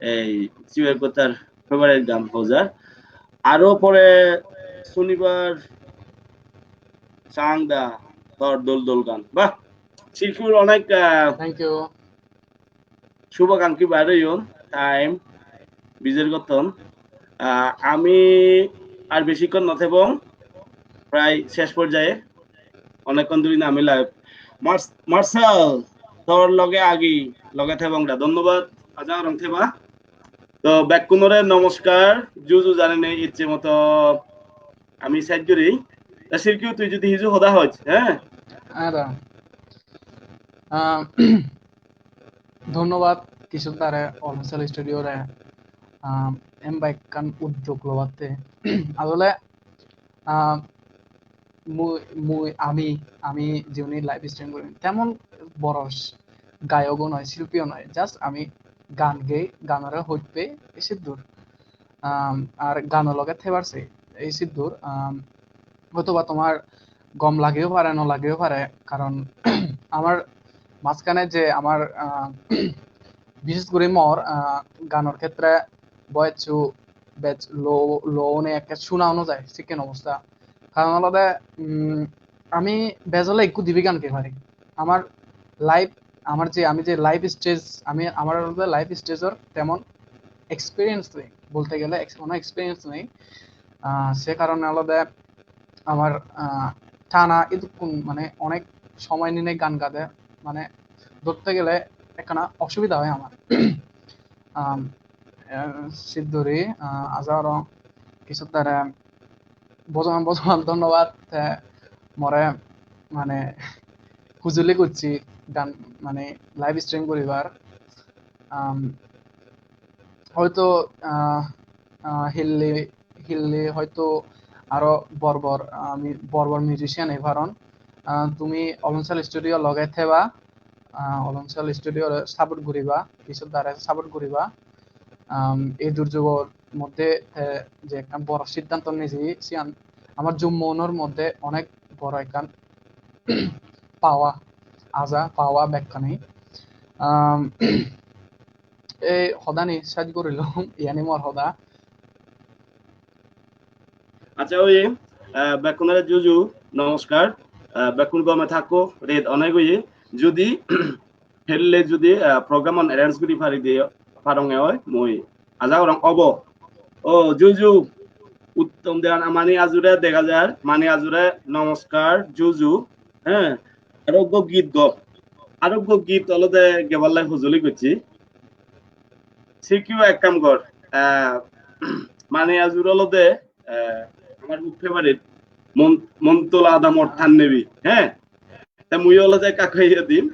এই সিওর কথার ফেভারিট গান হোজা আরো পরে শনিবার সাংদা তোর দোল দোল গান বাহ সিকিউর অনেক থ্যাংক ইউ শুভাকাঙ্ক্ষী বাইরে টাইম বিজের গতন আমি আর বেশিক্ষণ নথেব প্রায় শেষ পর্যায়ে অনেকক্ষণ ধরে আমি লাইভ মার্শাল তোর লগে আগি লগে থেবংটা ধন্যবাদ আজা রং থেবা তো ব্যাকুনরে নমস্কার জুজু জানে নেই ইচ্ছে মতো আমি সাইড করি সিরকিউ তুই যদি হিজু হদা হজ হ্যাঁ ধন্যবাদ কিছু তারে অলংসাল স্টুডিওরে এম বাইক কান উদ্যোগ লবাতে আসলে আমি যিনি লাইভ স্ট্রিম করি তেমন বড় গায়কও নয় শিল্পীও নয় জাস্ট আমি গান গেই গানের হইতে এসে দূর আর গানের লগে থেবারছে এই সিদ্ধুর হয়তোবা তোমার গম লাগেও পারে ন লাগেও পারে কারণ আমার মাঝখানে যে আমার বিশেষ করে মর গানের ক্ষেত্রে বয়সু বেচ লো একটা শোনানো যায় চিকেন অবস্থা কারণ আলাদা আমি বেজলে একটু দিবি গানকে পারি আমার লাইভ আমি যে লাইভ স্টেজ আমার লাইভ স্টেজের তেমন এক্সপিরিয়েন্স নেই বলতে গেলে কোনো এক্সপিরিয়েন্স নেই সে কারণে আলাদা আমার টানা এতক্ষণ মানে অনেক সময় নিয়ে গান গাতে মানে ধরতে গেলে একখানা অসুবিধা হয় আমার সিদ্ধুরি আজার কিছু তারা বজমান ধন্যবাদ মরে মানে খুঁজলি করছি গান মানে লাইভ স্ট্রিম করিবার হয়তো হিললি হয়তো আরো আমি বর্বর মিউজিশিয়ান এভারন তুমি অলংসাল স্টুডিও লগাই থেবা অলংসাল স্টুডিও সাপোর্ট করিবা কিছু দ্বারা সাপোর্ট করিবা এই দুর্যোগের মধ্যে যে একটা বড় সিদ্ধান্ত নিয়েছি আমার মনের মধ্যে অনেক বড় একটা পাওয়া ব্যাখ্যা নেই এই হদানি সাজ করিল ইয়ানি মর হদা আচ্ছা ওই বেকুনারে জুজু নমস্কার বেকুন গমে থাকো রেড অনেক ওই যদি হেললে যদি প্রোগ্রাম অন অ্যারেঞ্জ করি পারি দিয়ে পারঙে হয় মই আজা রং অব ও জুজু উত্তম দেওয়ান মানি আজুরে দেখা যায় মানি আজুরে নমস্কার জুজু হ্যাঁ আরোগ্য গীত আরোগ্য গীত অলদে গেবাল্লাই হুজুলি করছি সিকিউ এক কাম কর মানে আজুর অলদে আমার খুব ফেভারিট মন্তলা আদম অর্থান নেবি হ্যাঁ তা মুই অলদে কাকাইয়া দিন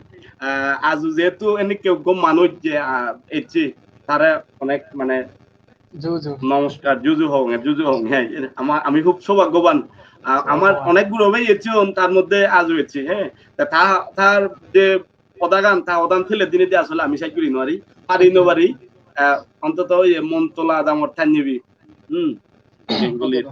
আজু যেহেতু এনে কেউ মানুষ যে এসছি তারা অনেক মানে জুজু নমস্কার জুজু হং হ্যাঁ আমি খুব সৌভাগ্যবান আমার অনেকগুলো ভাই এসেছি তার মধ্যে আজও এসেছি হ্যাঁ তার যে পদাগান তা অদান ছেলে দিনে দিয়ে আসলে আমি সাই করি নোয়ারি পারি নোবারি অন্তত ওই মন্তলা দামর ঠান নিবি বেঙ্গলির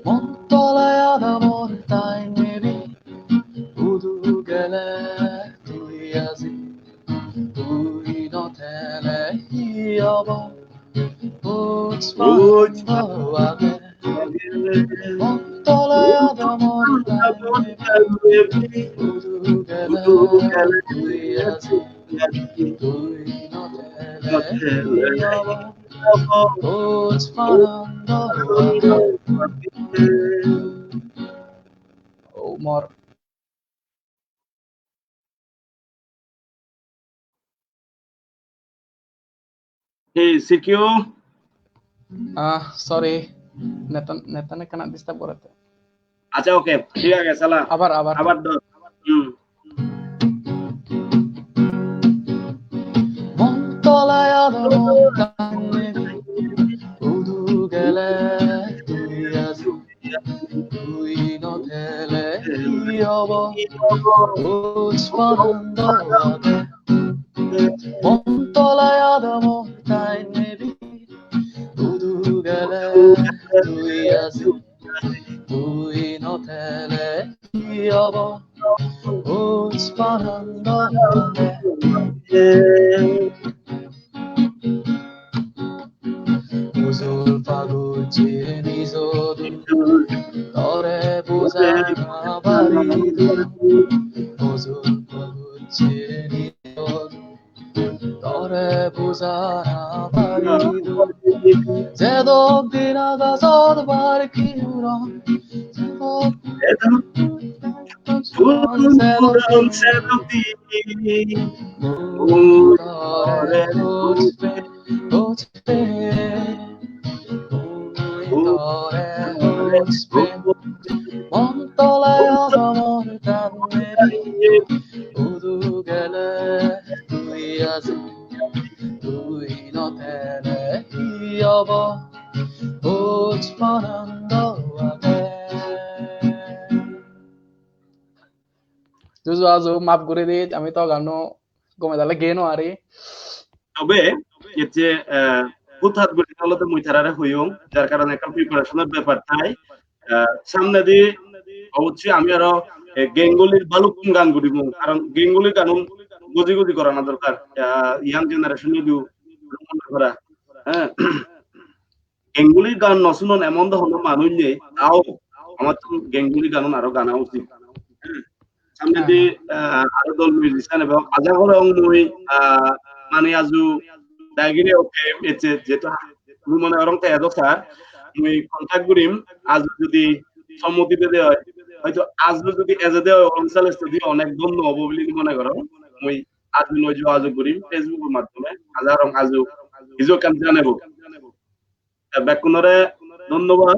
Montolaya d'amor dai nevi, udu gele tui azi, tui notele iobo, uts age. Montolaya d'amor dai nevi, udu gele tui azi, tui notele iobo, uts age. Umar. Hey, CQ. Sorry. Netanya kena disturb berarti. আচ্ছা ওকে ঠিক আছে সালা আবার ধর Montolaya d'amor dai nevi, udu gele tui azi, tui notele iobo, uts age. Montolaya d'amor dai nevi, udu gele tui azi, tui notele iobo, uts age. Uzul paguchi nizodu, tore buzana baridu. Uzul paguchi nizodu, tore buzana baridu. Zedok dina gazod barki uron, zedok Montolaya d'amor dai nevi, udu gele tui azi, tui notele iobo, uts age. Jujur aja maaf করে দিই আমি তো গানো গমে দালে গে no আরে তবে এর যে হুতহাত গুলি হলতে মুইতারারে হইও যার কারণে একটা প্রিপারেশনের ব্যাপার তাই সামনে দিয়ে অবশ্যই আমি আরো গেঙ্গুলির বালুকুম গান গুলিব কারণ গেঙ্গুলির গান গজি গজি করা না দরকার ইয়াং জেনারেশন নিউ করা হ্যাঁ গেঙ্গুলির গান নশুনন এমন ধরনের মানুষ নেই তাও আমার তো গেঙ্গুলি গান আরো গানা উচিত সামনে দিয়ে আরো দল মিউজিশিয়ান এবং আজাগর মই মানে আজু দাগিরে ওকে এতে যেটা মুই মনে করং তে এদকা মুই কন্টাক্ট করিম আজ যদি সম্মতি দিতে হয় হয়তো আজ যদি এজে দেয় অঞ্চল যদি অনেক বন্ধু হবো বলে মনে করো মুই আজ নয় যোগাযোগ করিম ফেসবুকের মাধ্যমে আজারং আজু ইজো কাম জানাবো বেকুনরে ধন্যবাদ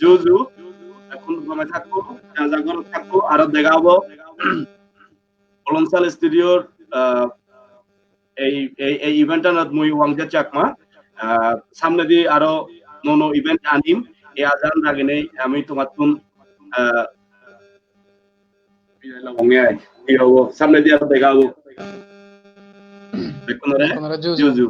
জুজু এখন গমে থাকবো জাগর থাকবো আরো দেখাবো অঞ্চল স্টুডিওর এই ইভেন্টটা মুই ওয়াংজা চাকমা সামনে দিয়ে আরো ননো ইভেন্ট আনিম এই আজান আগে নেই আমি তোমার তুন সামনে দিয়ে আরো দেখাবো জুজু